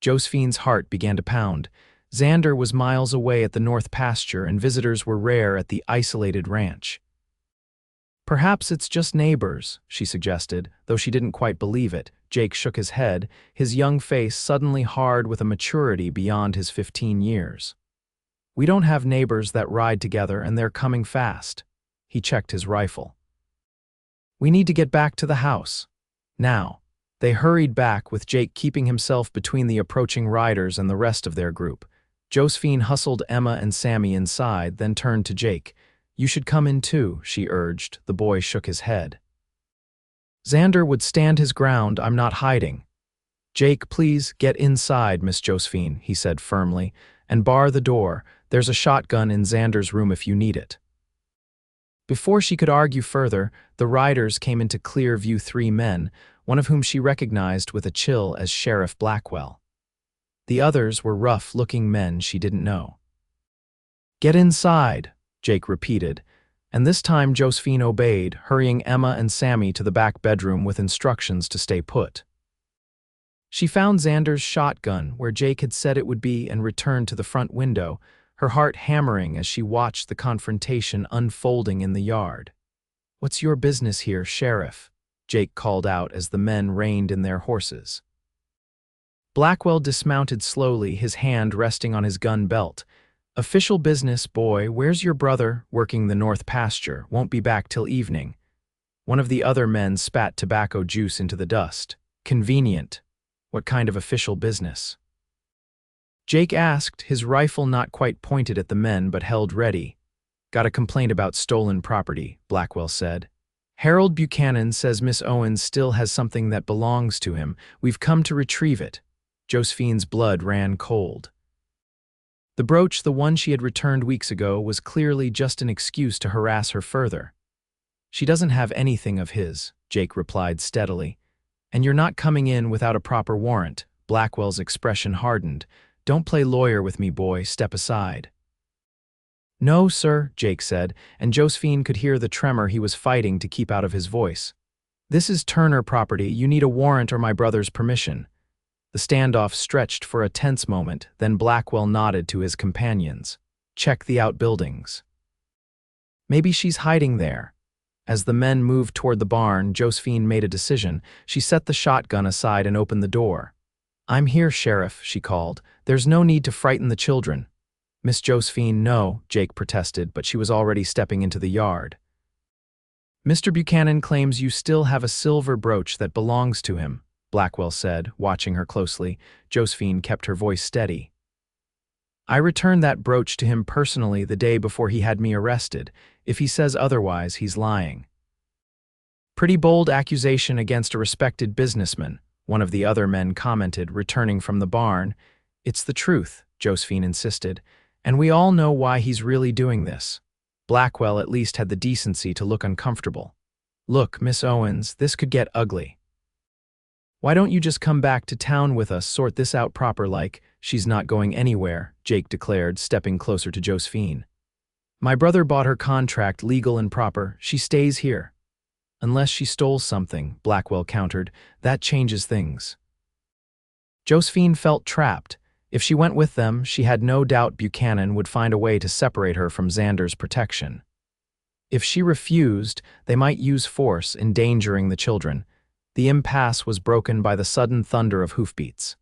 Josephine's heart began to pound. Xander was miles away at the north pasture and visitors were rare at the isolated ranch. "Perhaps it's just neighbors," she suggested, though she didn't quite believe it. Jake shook his head, his young face suddenly hard with a maturity beyond his 15 years. "We don't have neighbors that ride together and they're coming fast." He checked his rifle. "We need to get back to the house. Now." They hurried back, with Jake keeping himself between the approaching riders and the rest of their group. Josephine hustled Emma and Sammy inside, then turned to Jake. "You should come in too," she urged. The boy shook his head. Xander would stand his ground. "I'm not hiding." "Jake, please, get inside, Miss Josephine," he said firmly, "and bar the door. There's a shotgun in Xander's room if you need it." Before she could argue further, the riders came into clear view: 3 men, one of whom she recognized with a chill as Sheriff Blackwell. The others were rough-looking men she didn't know. "Get inside," Jake repeated, And this time Josephine obeyed, hurrying Emma and Sammy to the back bedroom with instructions to stay put. She found Xander's shotgun where Jake had said it would be and returned to the front window, her heart hammering as she watched the confrontation unfolding in the yard. "What's your business here, Sheriff?" Jake called out as the men reined in their horses. Blackwell dismounted slowly, his hand resting on his gun belt. "Official business, boy. Where's your brother, working the north pasture? Won't be back till evening." One of the other men spat tobacco juice into the dust. "Convenient. What kind of official business?" Jake asked, his rifle not quite pointed at the men but held ready. "Got a complaint about stolen property," Blackwell said. "Harold Buchanan says Miss Owens still has something that belongs to him. We've come to retrieve it." Josephine's blood ran cold. The brooch, the one she had returned weeks ago, was clearly just an excuse to harass her further. "She doesn't have anything of his," Jake replied steadily. "And you're not coming in without a proper warrant." Blackwell's expression hardened. "Don't play lawyer with me, boy. Step aside." "No, sir," Jake said, and Josephine could hear the tremor he was fighting to keep out of his voice. "This is Turner property. You need a warrant or my brother's permission." The standoff stretched for a tense moment, then Blackwell nodded to his companions. "Check the outbuildings." "Maybe she's hiding there." As the men moved toward the barn, Josephine made a decision. She set the shotgun aside and opened the door. "I'm here, Sheriff," she called. "There's no need to frighten the children." "Miss Josephine, no," Jake protested, but she was already stepping into the yard. "Mr. Buchanan claims you still have a silver brooch that belongs to him," Blackwell said, watching her closely. Josephine kept her voice steady. "I returned that brooch to him personally the day before he had me arrested. If he says otherwise, he's lying." "Pretty bold accusation against a respected businessman," one of the other men commented, returning from the barn. "It's the truth," Josephine insisted, "and we all know why he's really doing this." Blackwell at least had the decency to look uncomfortable. "Look, Miss Owens, this could get ugly. Why don't you just come back to town with us, sort this out proper like?" "She's not going anywhere," Jake declared, stepping closer to Josephine. "My brother bought her contract legal and proper. She stays here." "Unless she stole something," Blackwell countered. "That changes things." Josephine felt trapped. If she went with them, she had no doubt Buchanan would find a way to separate her from Xander's protection. If she refused, they might use force, endangering the children. The impasse was broken by the sudden thunder of hoofbeats.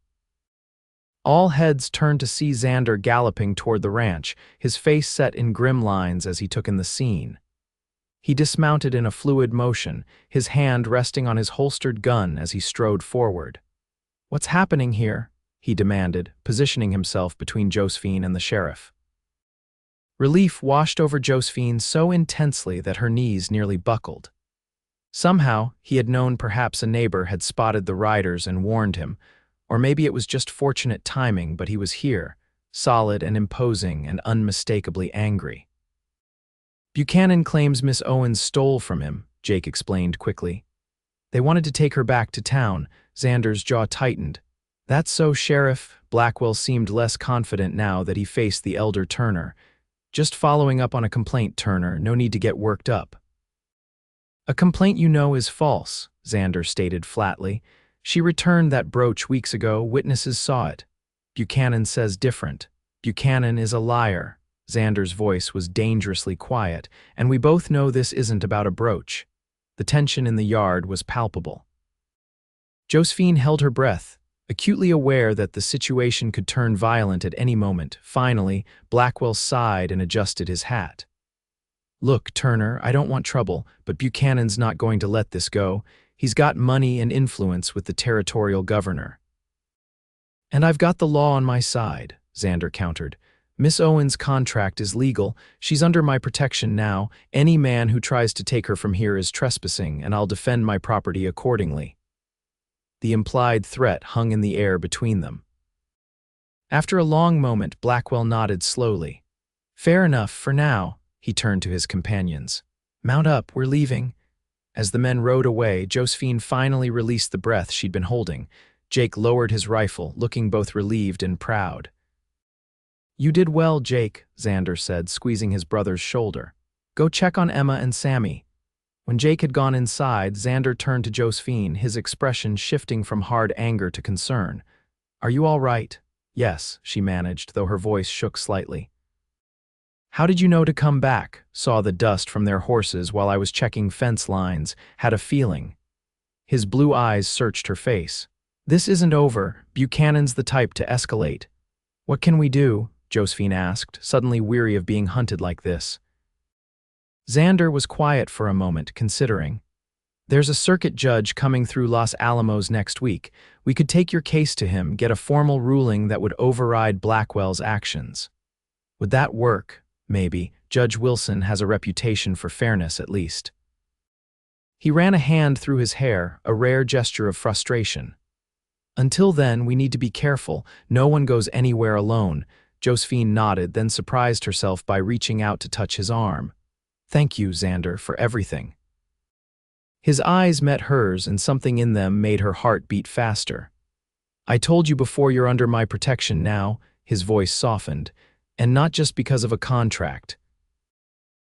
All heads turned to see Xander galloping toward the ranch, his face set in grim lines as he took in the scene. He dismounted in a fluid motion, his hand resting on his holstered gun as he strode forward. "What's happening here?" he demanded, positioning himself between Josephine and the sheriff. Relief washed over Josephine so intensely that her knees nearly buckled. Somehow, he had known perhaps a neighbor had spotted the riders and warned him, or maybe it was just fortunate timing, but he was here, solid and imposing and unmistakably angry. "Buchanan claims Miss Owens stole from him," Jake explained quickly. "They wanted to take her back to town." Xander's jaw tightened. "That's so, Sheriff." Blackwell seemed less confident now that he faced the elder Turner. "Just following up on a complaint, Turner. No need to get worked up." "A complaint you know is false," Xander stated flatly. "She returned that brooch weeks ago. Witnesses saw it. Buchanan says different. Buchanan is a liar." Xander's voice was dangerously quiet, "and we both know this isn't about a brooch." The tension in the yard was palpable. Josephine held her breath, acutely aware that the situation could turn violent at any moment. Finally, Blackwell sighed and adjusted his hat. "Look, Turner, I don't want trouble, but Buchanan's not going to let this go. He's got money and influence with the territorial governor." "And I've got the law on my side," Xander countered. "Miss Owens' contract is legal. She's under my protection now. Any man who tries to take her from here is trespassing, and I'll defend my property accordingly." The implied threat hung in the air between them. After a long moment, Blackwell nodded slowly. "Fair enough for now." He turned to his companions. "Mount up, we're leaving." As the men rode away, Josephine finally released the breath she'd been holding. Jake lowered his rifle, looking both relieved and proud. "You did well, Jake," Xander said, squeezing his brother's shoulder. Go check on Emma and Sammy." When Jake had gone inside, Xander turned to Josephine, his expression shifting from hard anger to concern. "Are you all right?" "Yes," she managed, though her voice shook slightly. "How did you know to come back?" "Saw the dust from their horses while I was checking fence lines. Had a feeling." His blue eyes searched her face. "This isn't over. Buchanan's the type to escalate." "What can we do?" Josephine asked, suddenly weary of being hunted like this. Xander was quiet for a moment, considering. "There's a circuit judge coming through Los Alamos next week. We could take your case to him, get a formal ruling that would override Blackwell's actions." "Would that work?" "Maybe. Judge Wilson has a reputation for fairness, at least." He ran a hand through his hair, a rare gesture of frustration. "Until then, we need to be careful. No one goes anywhere alone." Josephine nodded, then surprised herself by reaching out to touch his arm. "Thank you, Xander, for everything." His eyes met hers, and something in them made her heart beat faster. "I told you before, you're under my protection now," his voice softened, "and not just because of a contract."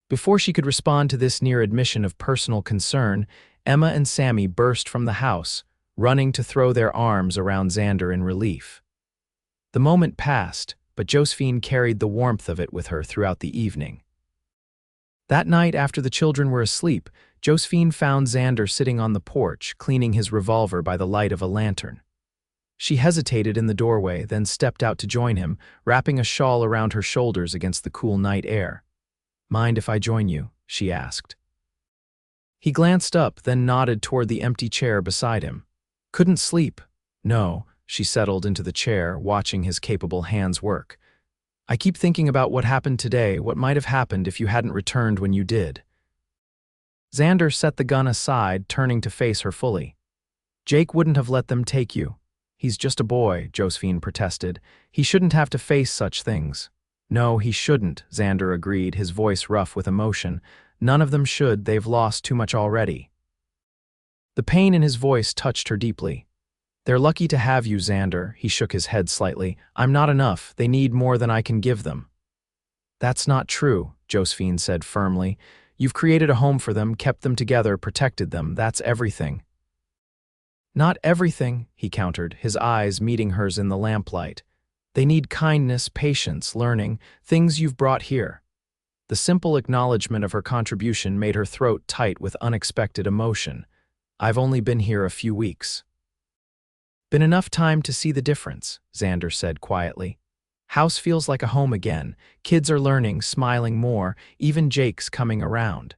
Before she could respond to this near admission of personal concern, Emma and Sammy burst from the house, running to throw their arms around Xander in relief. The moment passed, but Josephine carried the warmth of it with her throughout the evening. That night, after the children were asleep, Josephine found Xander sitting on the porch, cleaning his revolver by the light of a lantern. She hesitated in the doorway, then stepped out to join him, wrapping a shawl around her shoulders against the cool night air. "Mind if I join you?" she asked. He glanced up, then nodded toward the empty chair beside him. "Couldn't sleep?" "No." She settled into the chair, watching his capable hands work. "I keep thinking about what happened today, what might have happened if you hadn't returned when you did." Xander set the gun aside, turning to face her fully. "Jake wouldn't have let them take you." "He's just a boy," Josephine protested. "He shouldn't have to face such things." "No, he shouldn't," Xander agreed, his voice rough with emotion. "None of them should. They've lost too much already." The pain in his voice touched her deeply. "They're lucky to have you, Xander," he shook his head slightly. "I'm not enough. They need more than I can give them." "That's not true," Josephine said firmly. "You've created a home for them, kept them together, protected them. That's everything." "Not everything," he countered, his eyes meeting hers in the lamplight. "They need kindness, patience, learning, things you've brought here." The simple acknowledgement of her contribution made her throat tight with unexpected emotion. "I've only been here a few weeks." "Been enough time to see the difference," Xander said quietly. "House feels like a home again. Kids are learning, smiling more, even Jake's coming around."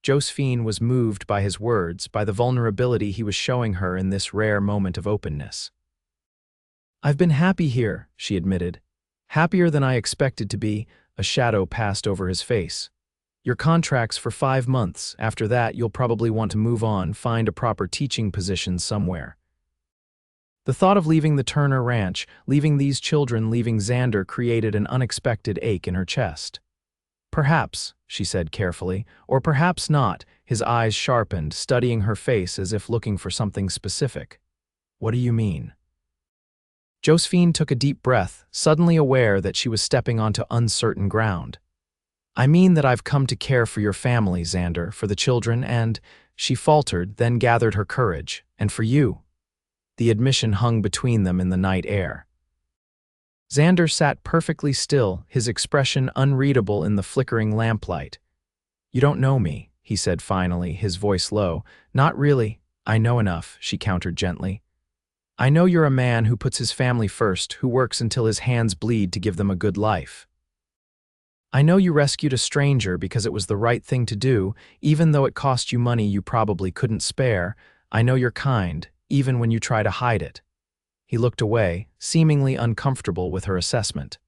Josephine was moved by his words, by the vulnerability he was showing her in this rare moment of openness. "I've been happy here," she admitted. "Happier than I expected to be." A shadow passed over his face. "Your contract's for 5 months. After that, you'll probably want to move on, find a proper teaching position somewhere." The thought of leaving the Turner ranch, leaving these children, leaving Xander created an unexpected ache in her chest. "Perhaps," she said carefully, "or perhaps not." His eyes sharpened, studying her face as if looking for something specific. "What do you mean?" Josephine took a deep breath, suddenly aware that she was stepping onto uncertain ground. "I mean that I've come to care for your family, Xander, for the children, and—" She faltered, then gathered her courage. "And for you." The admission hung between them in the night air. Xander sat perfectly still, his expression unreadable in the flickering lamplight. "You don't know me," he said finally, his voice low. "Not really." "I know enough," she countered gently. "I know you're a man who puts his family first, who works until his hands bleed to give them a good life. I know you rescued a stranger because it was the right thing to do, even though it cost you money you probably couldn't spare. I know you're kind, even when you try to hide it." He looked away, seemingly uncomfortable with her assessment.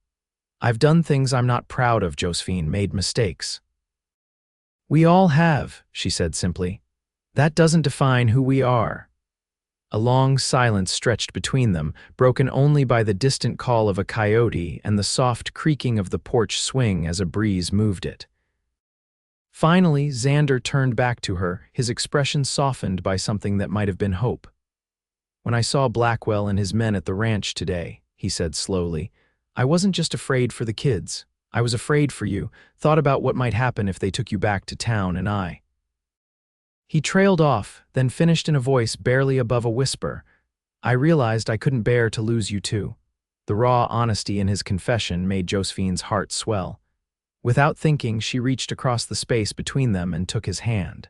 "I've done things I'm not proud of," Josephine, "made mistakes." "We all have," she said simply. "That doesn't define who we are." A long silence stretched between them, broken only by the distant call of a coyote and the soft creaking of the porch swing as a breeze moved it. Finally, Xander turned back to her, his expression softened by something that might have been hope. "When I saw Blackwell and his men at the ranch today," he said slowly, "I wasn't just afraid for the kids. I was afraid for you, thought about what might happen if they took you back to town and I. He trailed off, then finished in a voice barely above a whisper. I realized I couldn't bear to lose you too. The raw honesty in his confession made Josephine's heart swell. Without thinking, she reached across the space between them and took his hand.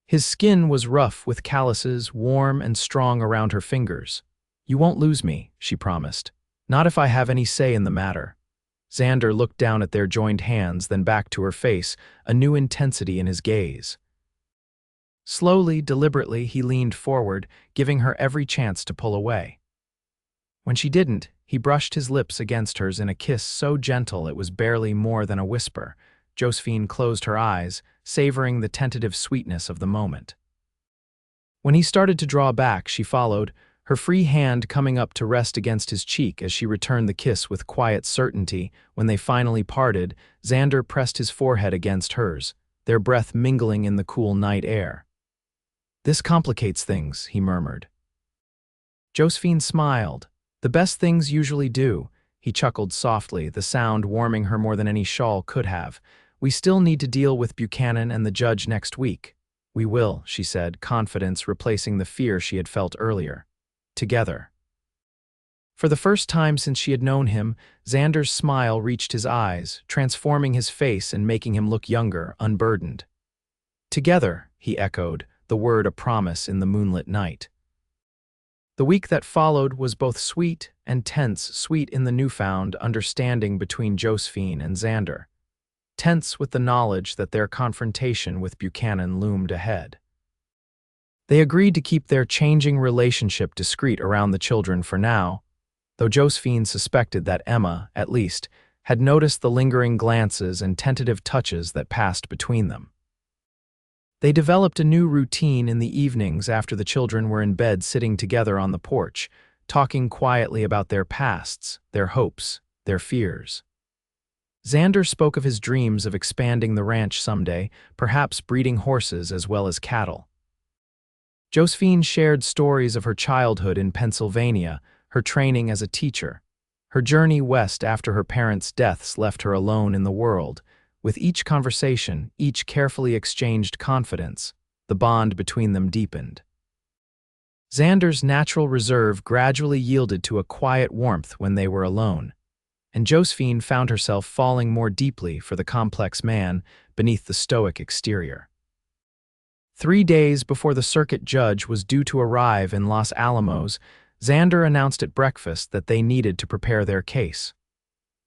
His skin was rough with calluses, warm and strong around her fingers. You won't lose me, she promised. Not if I have any say in the matter. Xander looked down at their joined hands, then back to her face, a new intensity in his gaze. Slowly, deliberately, he leaned forward, giving her every chance to pull away. When she didn't, he brushed his lips against hers in a kiss so gentle it was barely more than a whisper. Josephine closed her eyes, savoring the tentative sweetness of the moment. When he started to draw back, she followed, her free hand coming up to rest against his cheek as she returned the kiss with quiet certainty. When they finally parted, Xander pressed his forehead against hers, their breath mingling in the cool night air. This complicates things, he murmured. Josephine smiled. The best things usually do. He chuckled softly, the sound warming her more than any shawl could have. We still need to deal with Buchanan and the judge next week. We will, she said, confidence replacing the fear she had felt earlier. Together. For the first time since she had known him, Xander's smile reached his eyes, transforming his face and making him look younger, unburdened. Together, he echoed, the word a promise in the moonlit night. The week that followed was both sweet and tense, sweet in the newfound understanding between Josephine and Xander. Tense with the knowledge that their confrontation with Buchanan loomed ahead. They agreed to keep their changing relationship discreet around the children for now, though Josephine suspected that Emma, at least, had noticed the lingering glances and tentative touches that passed between them. They developed a new routine in the evenings after the children were in bed, sitting together on the porch, talking quietly about their pasts, their hopes, their fears. Xander spoke of his dreams of expanding the ranch someday, perhaps breeding horses as well as cattle. Josephine shared stories of her childhood in Pennsylvania, her training as a teacher. Her journey west after her parents' deaths left her alone in the world. With each conversation, each carefully exchanged confidence, the bond between them deepened. Xander's natural reserve gradually yielded to a quiet warmth when they were alone, and Josephine found herself falling more deeply for the complex man beneath the stoic exterior. 3 days before the circuit judge was due to arrive in Los Alamos, Xander announced at breakfast that they needed to prepare their case.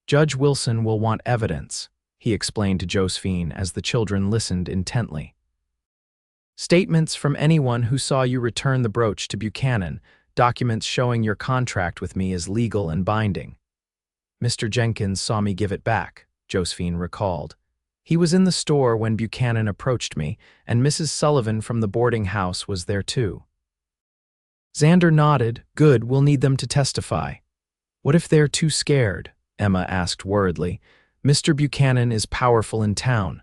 Judge Wilson will want evidence, he explained to Josephine as the children listened intently. Statements from anyone who saw you return the brooch to Buchanan, documents showing your contract with me is legal and binding. Mr. Jenkins saw me give it back, Josephine recalled. He was in the store when Buchanan approached me, and Mrs. Sullivan from the boarding house was there too. Xander nodded. Good, we'll need them to testify. What if they're too scared? Emma asked worriedly. Mr. Buchanan is powerful in town.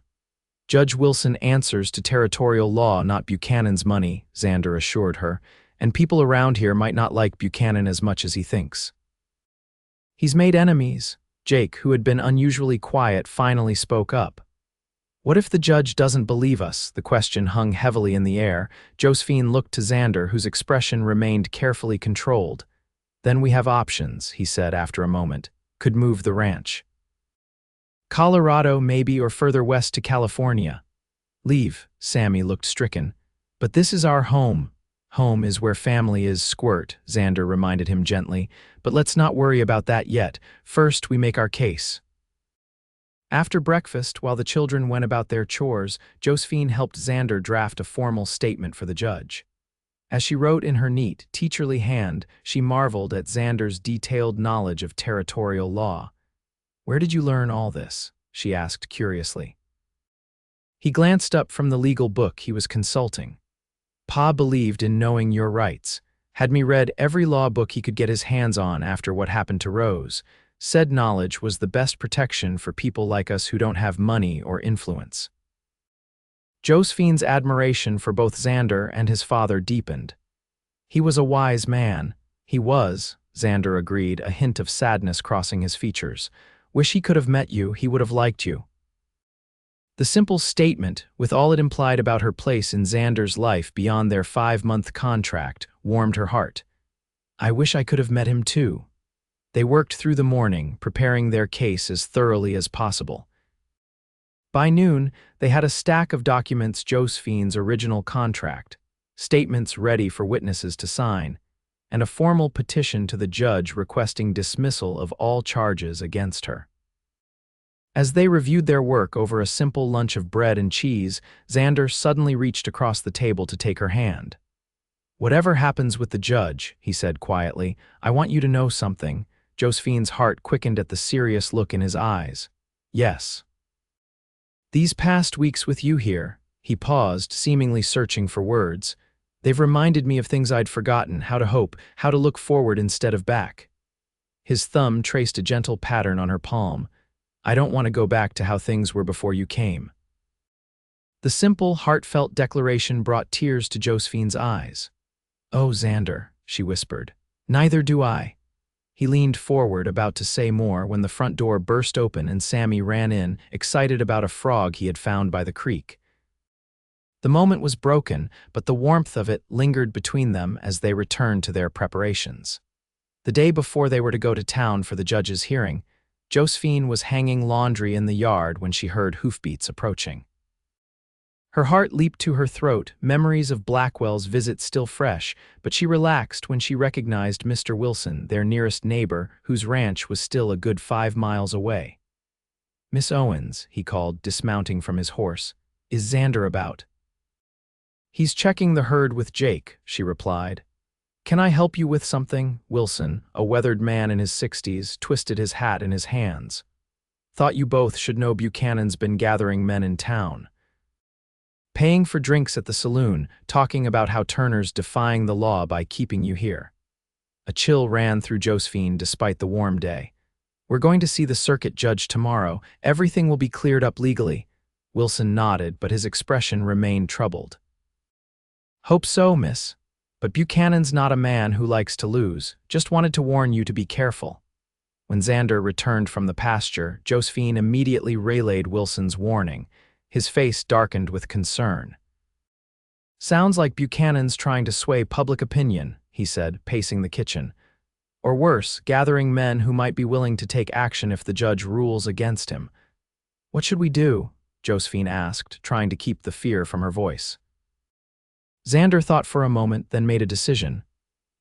Judge Wilson answers to territorial law, not Buchanan's money, Xander assured her, and people around here might not like Buchanan as much as he thinks. He's made enemies. Jake, who had been unusually quiet, finally spoke up. What if the judge doesn't believe us? The question hung heavily in the air. Josephine looked to Xander, whose expression remained carefully controlled. Then we have options, he said after a moment. Could move the ranch. Colorado, maybe, or further west to California. Leave, Sammy looked stricken. But this is our home. Home is where family is, Squirt, Xander reminded him gently. But let's not worry about that yet. First, we make our case. After breakfast, while the children went about their chores, Josephine helped Xander draft a formal statement for the judge. As she wrote in her neat, teacherly hand, she marveled at Xander's detailed knowledge of territorial law. Where did you learn all this? She asked curiously. He glanced up from the legal book he was consulting. Pa believed in knowing your rights, had me read every law book he could get his hands on after what happened to Rose. Said knowledge was the best protection for people like us who don't have money or influence. Josephine's admiration for both Xander and his father deepened. He was a wise man. He was, Xander agreed, a hint of sadness crossing his features. Wish he could have met you, he would have liked you. The simple statement, with all it implied about her place in Xander's life beyond their 5-month contract, warmed her heart. I wish I could have met him too. They worked through the morning, preparing their case as thoroughly as possible. By noon, they had a stack of documents, Josephine's original contract, statements ready for witnesses to sign, and a formal petition to the judge requesting dismissal of all charges against her. As they reviewed their work over a simple lunch of bread and cheese, Xander suddenly reached across the table to take her hand. Whatever happens with the judge, he said quietly, I want you to know something. Josephine's heart quickened at the serious look in his eyes. Yes. These past weeks with you here, he paused, seemingly searching for words. They've reminded me of things I'd forgotten, how to hope, how to look forward instead of back. His thumb traced a gentle pattern on her palm. I don't want to go back to how things were before you came. The simple, heartfelt declaration brought tears to Josephine's eyes. Oh, Xander, she whispered. Neither do I. He leaned forward, about to say more, when the front door burst open and Sammy ran in, excited about a frog he had found by the creek. The moment was broken, but the warmth of it lingered between them as they returned to their preparations. The day before they were to go to town for the judge's hearing, Josephine was hanging laundry in the yard when she heard hoofbeats approaching. Her heart leaped to her throat, memories of Blackwell's visit still fresh, but she relaxed when she recognized Mr. Wilson, their nearest neighbor, whose ranch was still a good 5 miles away. Miss Owens, he called, dismounting from his horse. Is Xander about? He's checking the herd with Jake, she replied. Can I help you with something? Wilson, a weathered man in his 60s, twisted his hat in his hands. Thought you both should know Buchanan's been gathering men in town. Paying for drinks at the saloon, talking about how Turner's defying the law by keeping you here. A chill ran through Josephine despite the warm day. We're going to see the circuit judge tomorrow. Everything will be cleared up legally. Wilson nodded, but his expression remained troubled. Hope so, miss. But Buchanan's not a man who likes to lose. Just wanted to warn you to be careful. When Xander returned from the pasture, Josephine immediately relayed Wilson's warning. His face darkened with concern. Sounds like Buchanan's trying to sway public opinion, he said, pacing the kitchen. Or worse, gathering men who might be willing to take action if the judge rules against him. What should we do? Josephine asked, trying to keep the fear from her voice. Xander thought for a moment, then made a decision.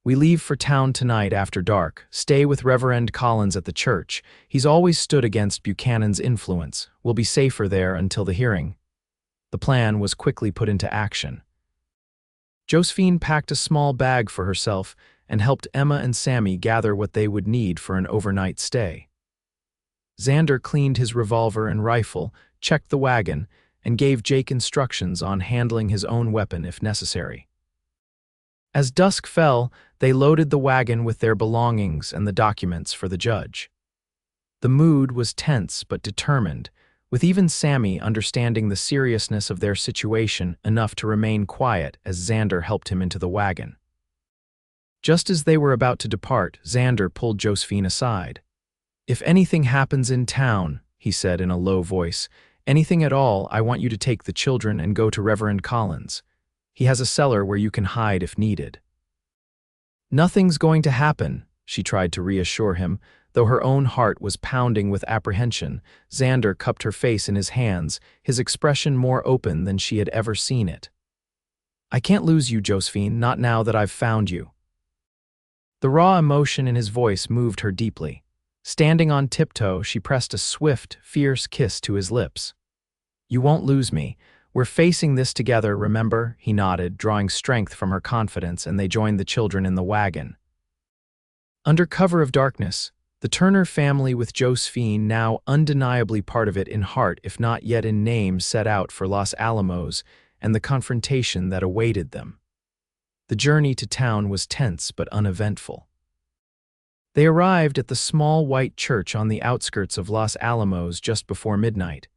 We leave for town tonight after dark, stay with Reverend Collins at the church. He's always stood against Buchanan's influence. We'll be safer there until the hearing. The plan was quickly put into action. Josephine packed a small bag for herself and helped Emma and Sammy gather what they would need for an overnight stay. Xander cleaned his revolver and rifle, checked the wagon, and gave Jake instructions on handling his own weapon if necessary. As dusk fell, they loaded the wagon with their belongings and the documents for the judge. The mood was tense but determined, with even Sammy understanding the seriousness of their situation enough to remain quiet as Xander helped him into the wagon. Just as they were about to depart, Xander pulled Josephine aside. If anything happens in town, he said in a low voice, anything at all, I want you to take the children and go to Reverend Collins. He has a cellar where you can hide if needed. Nothing's going to happen, she tried to reassure him, though her own heart was pounding with apprehension. Xander cupped her face in his hands, his expression more open than she had ever seen it. I can't lose you, Josephine, not now that I've found you. The raw emotion in his voice moved her deeply. Standing on tiptoe, she pressed a swift, fierce kiss to his lips. You won't lose me. We're facing this together, remember? He nodded, drawing strength from her confidence, and they joined the children in the wagon. Under cover of darkness, the Turner family, with Josephine now undeniably part of it in heart if not yet in name, set out for Los Alamos and the confrontation that awaited them. The journey to town was tense but uneventful. They arrived at the small white church on the outskirts of Los Alamos just before midnight,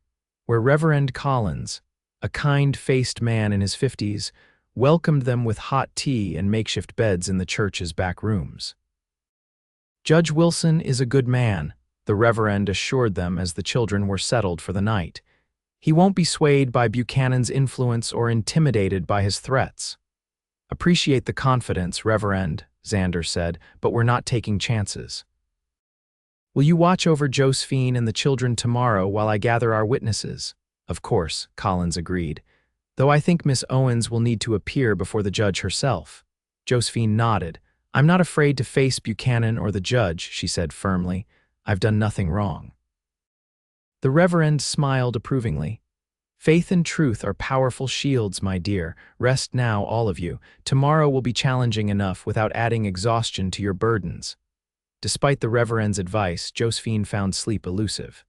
where Reverend Collins, a kind-faced man in his 50s, welcomed them with hot tea and makeshift beds in the church's back rooms. Judge Wilson is a good man, the Reverend assured them as the children were settled for the night. He won't be swayed by Buchanan's influence or intimidated by his threats. Appreciate the confidence, Reverend, Xander said, but we're not taking chances. Will you watch over Josephine and the children tomorrow while I gather our witnesses? Of course, Collins agreed, though I think Miss Owens will need to appear before the judge herself. Josephine nodded. I'm not afraid to face Buchanan or the judge, she said firmly. I've done nothing wrong. The Reverend smiled approvingly. Faith and truth are powerful shields, my dear. Rest now, all of you. Tomorrow will be challenging enough without adding exhaustion to your burdens. Despite the Reverend's advice, Josephine found sleep elusive.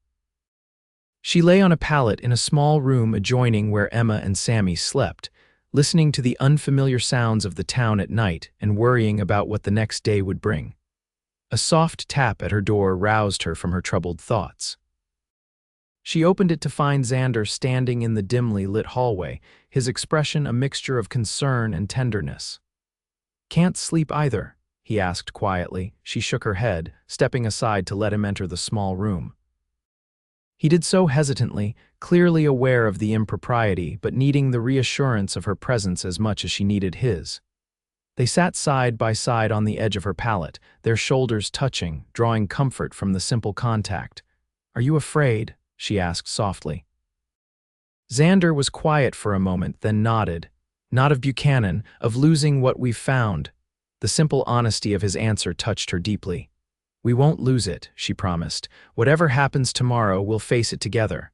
She lay on a pallet in a small room adjoining where Emma and Sammy slept, listening to the unfamiliar sounds of the town at night and worrying about what the next day would bring. A soft tap at her door roused her from her troubled thoughts. She opened it to find Xander standing in the dimly lit hallway, his expression a mixture of concern and tenderness. Can't sleep either, he asked quietly. She shook her head, stepping aside to let him enter the small room. He did so hesitantly, clearly aware of the impropriety, but needing the reassurance of her presence as much as she needed his. They sat side by side on the edge of her pallet, their shoulders touching, drawing comfort from the simple contact. Are you afraid? She asked softly. Xander was quiet for a moment, then nodded. Not of Buchanan, of losing what we've found. The simple honesty of his answer touched her deeply. We won't lose it, she promised. Whatever happens tomorrow, we'll face it together.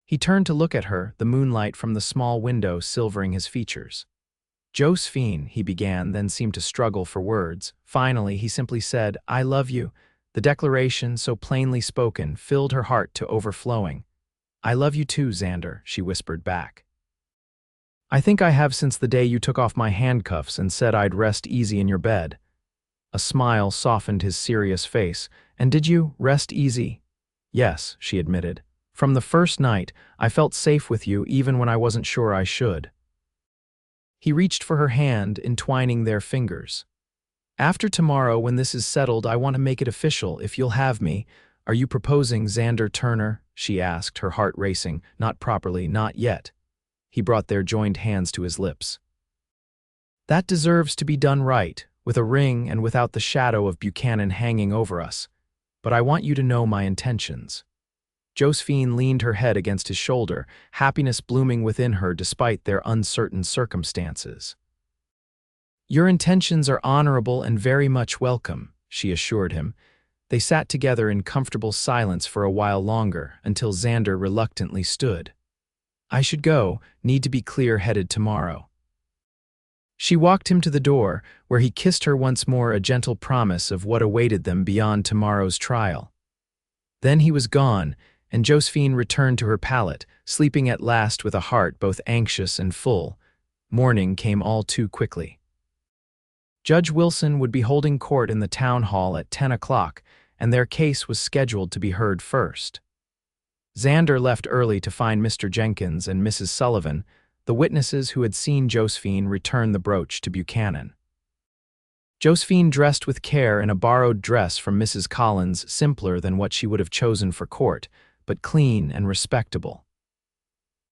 He turned to look at her, the moonlight from the small window silvering his features. Josephine, he began, then seemed to struggle for words. Finally, he simply said, I love you. The declaration, so plainly spoken, filled her heart to overflowing. I love you too, Xander, she whispered back. I think I have since the day you took off my handcuffs and said I'd rest easy in your bed. A smile softened his serious face. And did you rest easy? Yes, she admitted. From the first night, I felt safe with you even when I wasn't sure I should. He reached for her hand, entwining their fingers. After tomorrow, when this is settled, I want to make it official, if you'll have me. Are you proposing Xander Turner? She asked, her heart racing. Not properly, not yet. He brought their joined hands to his lips. That deserves to be done right, with a ring and without the shadow of Buchanan hanging over us. But I want you to know my intentions. Josephine leaned her head against his shoulder, happiness blooming within her despite their uncertain circumstances. Your intentions are honorable and very much welcome, she assured him. They sat together in comfortable silence for a while longer, until Xander reluctantly stood. I should go, need to be clear-headed tomorrow. She walked him to the door, where he kissed her once more, a gentle promise of what awaited them beyond tomorrow's trial. Then he was gone, and Josephine returned to her pallet, sleeping at last with a heart both anxious and full. Morning came all too quickly. Judge Wilson would be holding court in the town hall at 10 o'clock, and their case was scheduled to be heard first. Xander left early to find Mr. Jenkins and Mrs. Sullivan, the witnesses who had seen Josephine return the brooch to Buchanan. Josephine dressed with care in a borrowed dress from Mrs. Collins, simpler than what she would have chosen for court, but clean and respectable.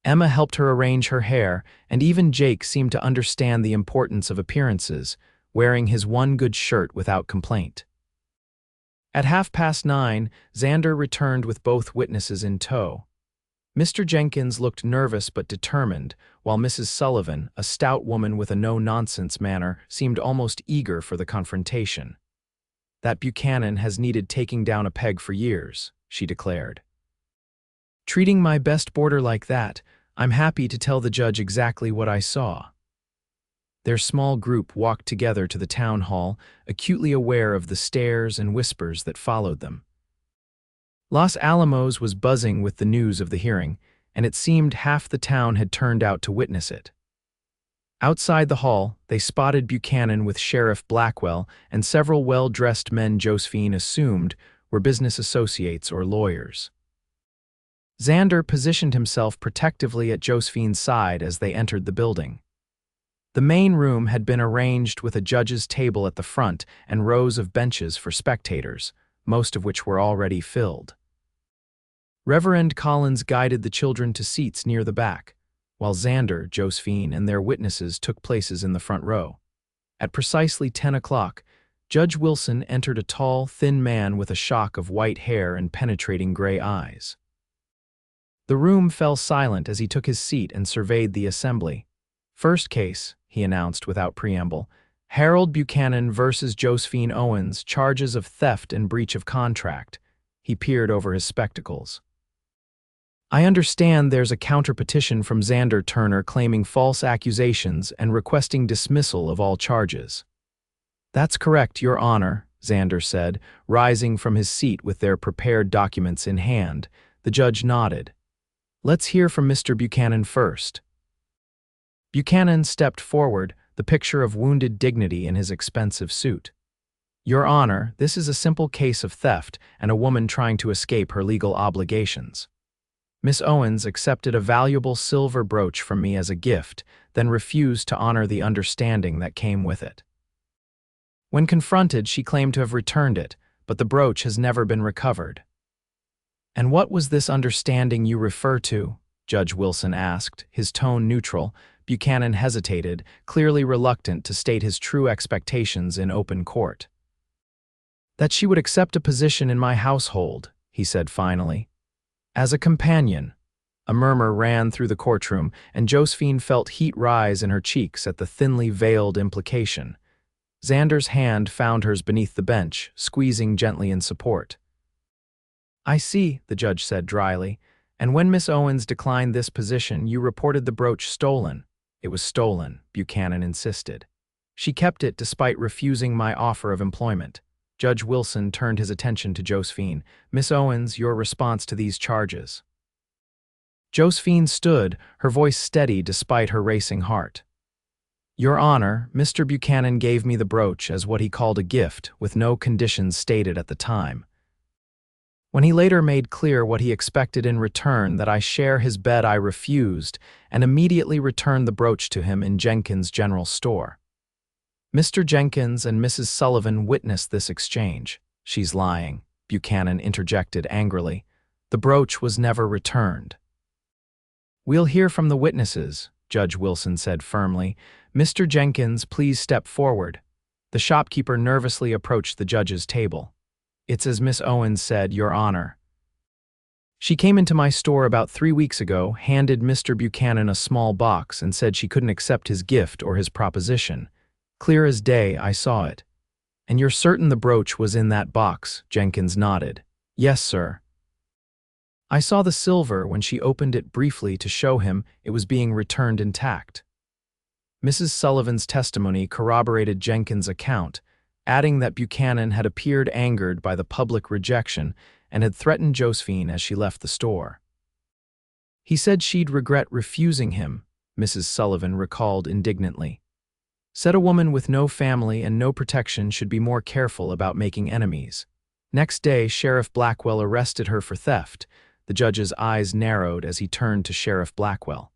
Emma helped her arrange her hair, and even Jake seemed to understand the importance of appearances, wearing his one good shirt without complaint. At 9:30, Xander returned with both witnesses in tow. Mr. Jenkins looked nervous but determined, while Mrs. Sullivan, a stout woman with a no-nonsense manner, seemed almost eager for the confrontation. That Buchanan has needed taking down a peg for years, she declared. Treating my best boarder like that, I'm happy to tell the judge exactly what I saw. Their small group walked together to the town hall, acutely aware of the stares and whispers that followed them. Los Alamos was buzzing with the news of the hearing, and it seemed half the town had turned out to witness it. Outside the hall, they spotted Buchanan with Sheriff Blackwell and several well-dressed men Josephine assumed were business associates or lawyers. Xander positioned himself protectively at Josephine's side as they entered the building. The main room had been arranged with a judge's table at the front and rows of benches for spectators, most of which were already filled. Reverend Collins guided the children to seats near the back, while Xander, Josephine, and their witnesses took places in the front row. At precisely 10 o'clock, Judge Wilson entered a tall, thin man with a shock of white hair and penetrating gray eyes. The room fell silent as he took his seat and surveyed the assembly. "First case," he announced without preamble, "Harold Buchanan versus Josephine Owens, charges of theft and breach of contract." He peered over his spectacles. "I understand there's a counter-petition from Xander Turner claiming false accusations and requesting dismissal of all charges." "That's correct, Your Honor," Xander said, rising from his seat with their prepared documents in hand. The judge nodded. "Let's hear from Mr. Buchanan first." Buchanan stepped forward, the picture of wounded dignity in his expensive suit. "Your Honor, this is a simple case of theft and a woman trying to escape her legal obligations. Miss Owens accepted a valuable silver brooch from me as a gift, then refused to honor the understanding that came with it. When confronted, she claimed to have returned it, but the brooch has never been recovered." "And what was this understanding you refer to?" Judge Wilson asked, his tone neutral. Buchanan hesitated, clearly reluctant to state his true expectations in open court. "That she would accept a position in my household," he said finally. "As a companion." A murmur ran through the courtroom, and Josephine felt heat rise in her cheeks at the thinly veiled implication. Xander's hand found hers beneath the bench, squeezing gently in support. "I see," the judge said dryly. "And when Miss Owens declined this position, you reported the brooch stolen." "It was stolen," Buchanan insisted. "She kept it despite refusing my offer of employment." Judge Wilson turned his attention to Josephine. "Miss Owens, your response to these charges." Josephine stood, her voice steady despite her racing heart. "Your Honor, Mr. Buchanan gave me the brooch as what he called a gift, with no conditions stated at the time. When he later made clear what he expected in return, that I share his bed, I refused, and immediately returned the brooch to him in Jenkins' general store. Mr. Jenkins and Mrs. Sullivan witnessed this exchange." "She's lying," Buchanan interjected angrily. "The brooch was never returned." "We'll hear from the witnesses," Judge Wilson said firmly. "Mr. Jenkins, please step forward." The shopkeeper nervously approached the judge's table. "It's as Miss Owens said, Your Honor. She came into my store about 3 weeks ago, handed Mr. Buchanan a small box, and said she couldn't accept his gift or his proposition. Clear as day, I saw it." "And you're certain the brooch was in that box?" Jenkins nodded. "Yes, sir. I saw the silver when she opened it briefly to show him it was being returned intact." Mrs. Sullivan's testimony corroborated Jenkins' account, adding that Buchanan had appeared angered by the public rejection and had threatened Josephine as she left the store. "He said she'd regret refusing him," Mrs. Sullivan recalled indignantly. "Said a woman with no family and no protection should be more careful about making enemies." Next day, Sheriff Blackwell arrested her for theft. The judge's eyes narrowed as he turned to Sheriff Blackwell.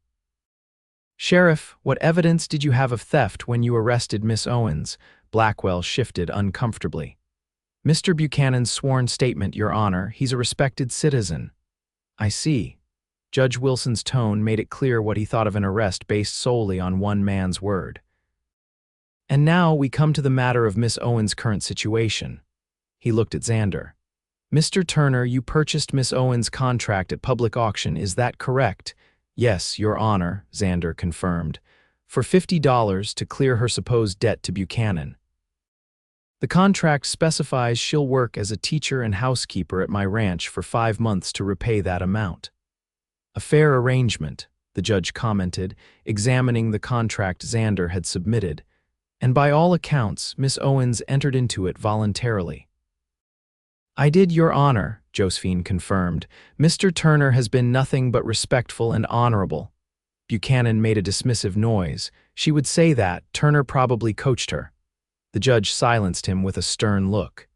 "Sheriff, what evidence did you have of theft when you arrested Miss Owens?" Blackwell shifted uncomfortably. "Mr. Buchanan's sworn statement, Your Honor. He's a respected citizen." "I see." Judge Wilson's tone made it clear what he thought of an arrest based solely on one man's word. "And now we come to the matter of Miss Owens' current situation." He looked at Xander. "Mr. Turner, you purchased Miss Owens' contract at public auction, is that correct?" "Yes, Your Honor," Xander confirmed. "For $50 to clear her supposed debt to Buchanan. The contract specifies she'll work as a teacher and housekeeper at my ranch for 5 months to repay that amount." "A fair arrangement," the judge commented, examining the contract Xander had submitted. "And by all accounts, Miss Owens entered into it voluntarily." "I did, Your Honor," Josephine confirmed. "Mr. Turner has been nothing but respectful and honorable." Buchanan made a dismissive noise. "She would say that. Turner probably coached her." The judge silenced him with a stern look.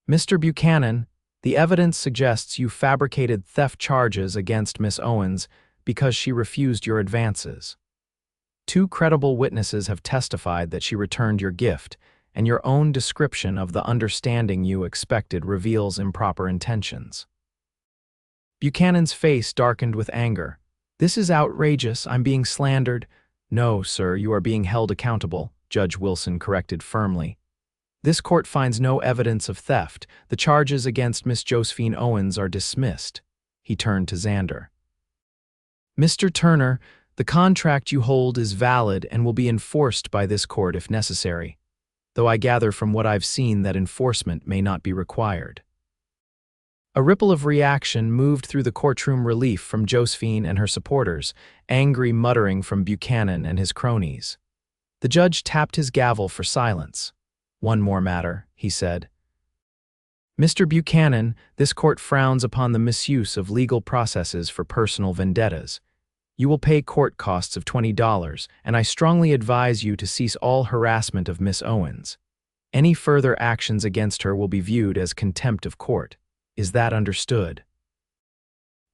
"Mr. Buchanan, the evidence suggests you fabricated theft charges against Miss Owens because she refused your advances. 2 credible witnesses have testified that she returned your gift, and your own description of the understanding you expected reveals improper intentions." Buchanan's face darkened with anger. "This is outrageous. I'm being slandered." "No, sir, you are being held accountable," Judge Wilson corrected firmly. "This court finds no evidence of theft. The charges against Miss Josephine Owens are dismissed." He turned to Xander. "Mr. Turner, the contract you hold is valid and will be enforced by this court if necessary, though I gather from what I've seen that enforcement may not be required." A ripple of reaction moved through the courtroom, relief from Josephine and her supporters, angry muttering from Buchanan and his cronies. The judge tapped his gavel for silence. "One more matter," he said. "Mr. Buchanan, this court frowns upon the misuse of legal processes for personal vendettas. You will pay court costs of $20, and I strongly advise you to cease all harassment of Miss Owens. Any further actions against her will be viewed as contempt of court. Is that understood?"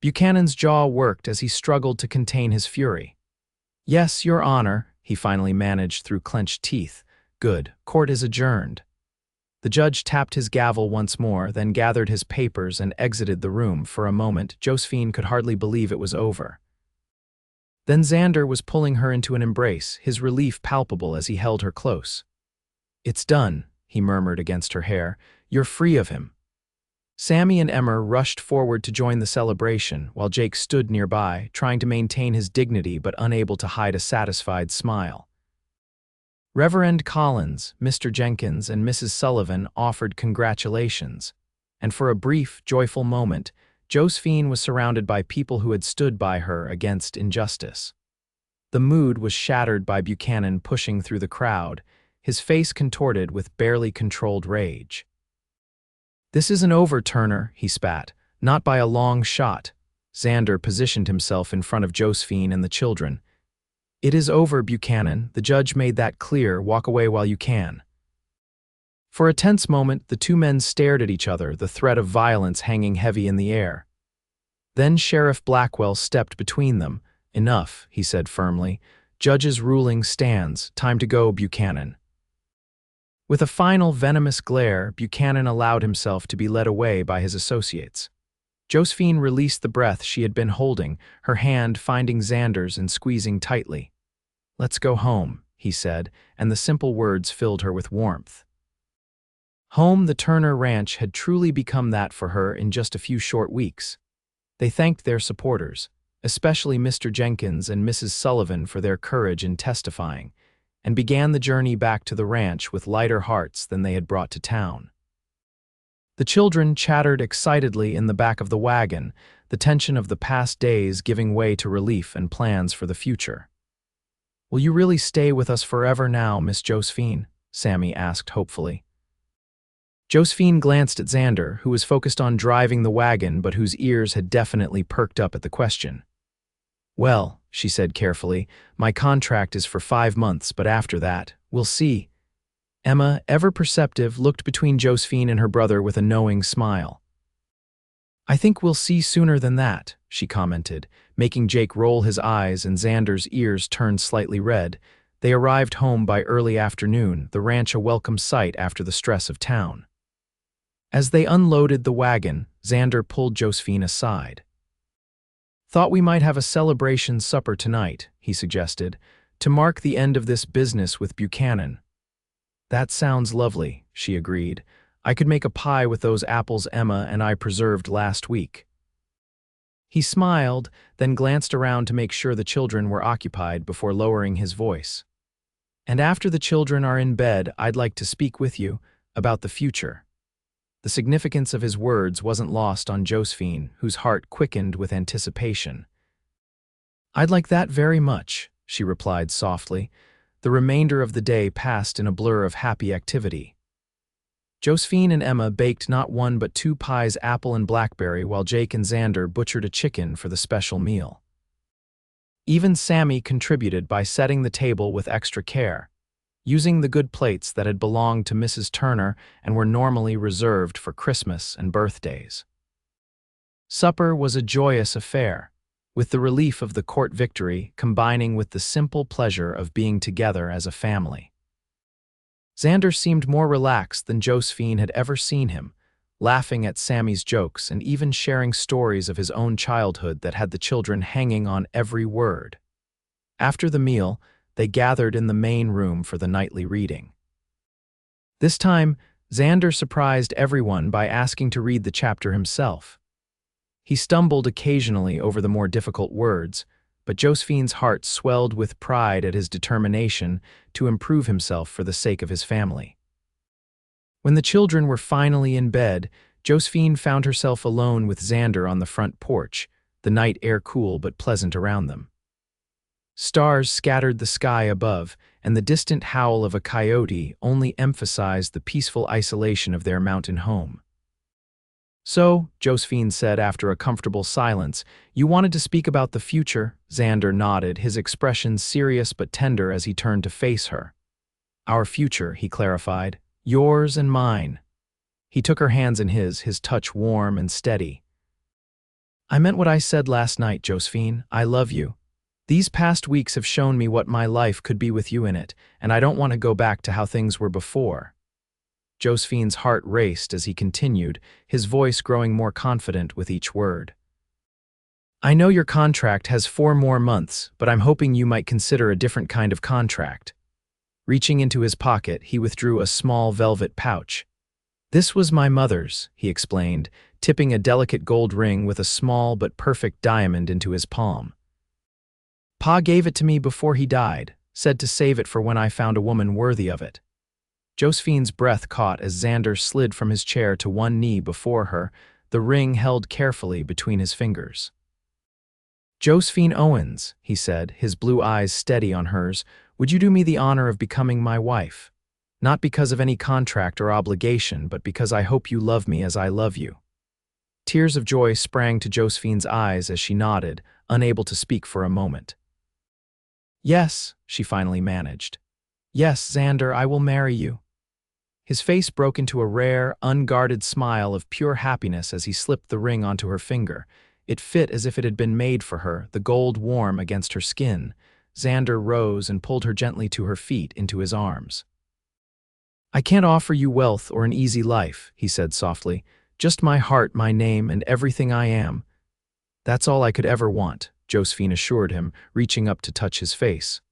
Buchanan's jaw worked as he struggled to contain his fury. "Yes, Your Honor," he finally managed through clenched teeth. "Good. Court is adjourned." The judge tapped his gavel once more, then gathered his papers and exited the room. For a moment, Josephine could hardly believe it was over. Then Xander was pulling her into an embrace, his relief palpable as he held her close. "It's done," he murmured against her hair. "You're free of him." Sammy and Emmer rushed forward to join the celebration, while Jake stood nearby, trying to maintain his dignity but unable to hide a satisfied smile. Reverend Collins, Mr. Jenkins, and Mrs. Sullivan offered congratulations, and for a brief, joyful moment, Josephine was surrounded by people who had stood by her against injustice. The mood was shattered by Buchanan pushing through the crowd, his face contorted with barely controlled rage. "This isn't over, Turner," he spat. "Not by a long shot." Xander positioned himself in front of Josephine and the children. "It is over, Buchanan. The judge made that clear. Walk away while you can." For a tense moment, the two men stared at each other, the threat of violence hanging heavy in the air. Then Sheriff Blackwell stepped between them. "Enough," he said firmly. "Judge's ruling stands. Time to go, Buchanan." With a final venomous glare, Buchanan allowed himself to be led away by his associates. Josephine released the breath she had been holding, her hand finding Xander's and squeezing tightly. "Let's go home," he said, and the simple words filled her with warmth. Home, the Turner Ranch, had truly become that for her in just a few short weeks. They thanked their supporters, especially Mr. Jenkins and Mrs. Sullivan, for their courage in testifying, and began the journey back to the ranch with lighter hearts than they had brought to town. The children chattered excitedly in the back of the wagon, the tension of the past days giving way to relief and plans for the future. "Will you really stay with us forever now, Miss Josephine?" Sammy asked hopefully. Josephine glanced at Xander, who was focused on driving the wagon but whose ears had definitely perked up at the question. "Well," she said carefully, "my contract is for 5 months, but after that, we'll see." Emma, ever perceptive, looked between Josephine and her brother with a knowing smile. "I think we'll see sooner than that," she commented, making Jake roll his eyes and Xander's ears turned slightly red. They arrived home by early afternoon, the ranch a welcome sight after the stress of town. As they unloaded the wagon, Xander pulled Josephine aside. "Thought we might have a celebration supper tonight," he suggested, "to mark the end of this business with Buchanan." "That sounds lovely," she agreed. "I could make a pie with those apples Emma and I preserved last week." He smiled, then glanced around to make sure the children were occupied before lowering his voice. "And after the children are in bed, I'd like to speak with you about the future." The significance of his words wasn't lost on Josephine, whose heart quickened with anticipation. "I'd like that very much," she replied softly. The remainder of the day passed in a blur of happy activity. Josephine and Emma baked not one but 2 pies, apple and blackberry, while Jake and Xander butchered a chicken for the special meal. Even Sammy contributed by setting the table with extra care, using the good plates that had belonged to Mrs. Turner and were normally reserved for Christmas and birthdays. Supper was a joyous affair, with the relief of the court victory combining with the simple pleasure of being together as a family. Xander seemed more relaxed than Josephine had ever seen him, laughing at Sammy's jokes and even sharing stories of his own childhood that had the children hanging on every word. After the meal, they gathered in the main room for the nightly reading. This time, Xander surprised everyone by asking to read the chapter himself. He stumbled occasionally over the more difficult words, but Josephine's heart swelled with pride at his determination to improve himself for the sake of his family. When the children were finally in bed, Josephine found herself alone with Xander on the front porch, the night air cool but pleasant around them. Stars scattered the sky above, and the distant howl of a coyote only emphasized the peaceful isolation of their mountain home. "So," Josephine said after a comfortable silence, "you wanted to speak about the future?" Xander nodded, his expression serious but tender as he turned to face her. "Our future," he clarified. "Yours and mine." He took her hands in his touch warm and steady. "I meant what I said last night, Josephine. I love you. These past weeks have shown me what my life could be with you in it, and I don't want to go back to how things were before." Josephine's heart raced as he continued, his voice growing more confident with each word. "I know your contract has 4 more months, but I'm hoping you might consider a different kind of contract." Reaching into his pocket, he withdrew a small velvet pouch. "This was my mother's," he explained, tipping a delicate gold ring with a small but perfect diamond into his palm. "Pa gave it to me before he died, said to save it for when I found a woman worthy of it." Josephine's breath caught as Xander slid from his chair to one knee before her, the ring held carefully between his fingers. "Josephine Owens," he said, his blue eyes steady on hers, "would you do me the honor of becoming my wife? Not because of any contract or obligation, but because I hope you love me as I love you." Tears of joy sprang to Josephine's eyes as she nodded, unable to speak for a moment. "Yes," she finally managed. "Yes, Xander, I will marry you." His face broke into a rare, unguarded smile of pure happiness as he slipped the ring onto her finger. It fit as if it had been made for her, the gold warm against her skin. Xander rose and pulled her gently to her feet into his arms. "I can't offer you wealth or an easy life," he said softly. "Just my heart, my name, and everything I am." "That's all I could ever want," Josephine assured him, reaching up to touch his face.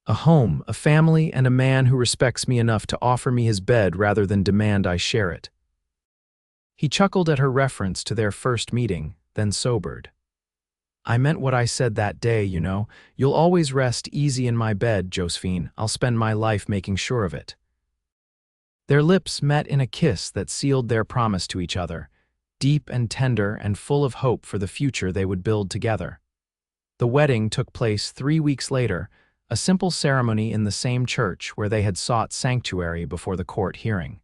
"A home, a family, and a man who respects me enough to offer me his bed rather than demand I share it." He chuckled at her reference to their first meeting, then sobered. "I meant what I said that day, you know. You'll always rest easy in my bed, Josephine. I'll spend my life making sure of it." Their lips met in a kiss that sealed their promise to each other, deep and tender and full of hope for the future they would build together. The wedding took place 3 weeks later, a simple ceremony in the same church where they had sought sanctuary before the court hearing.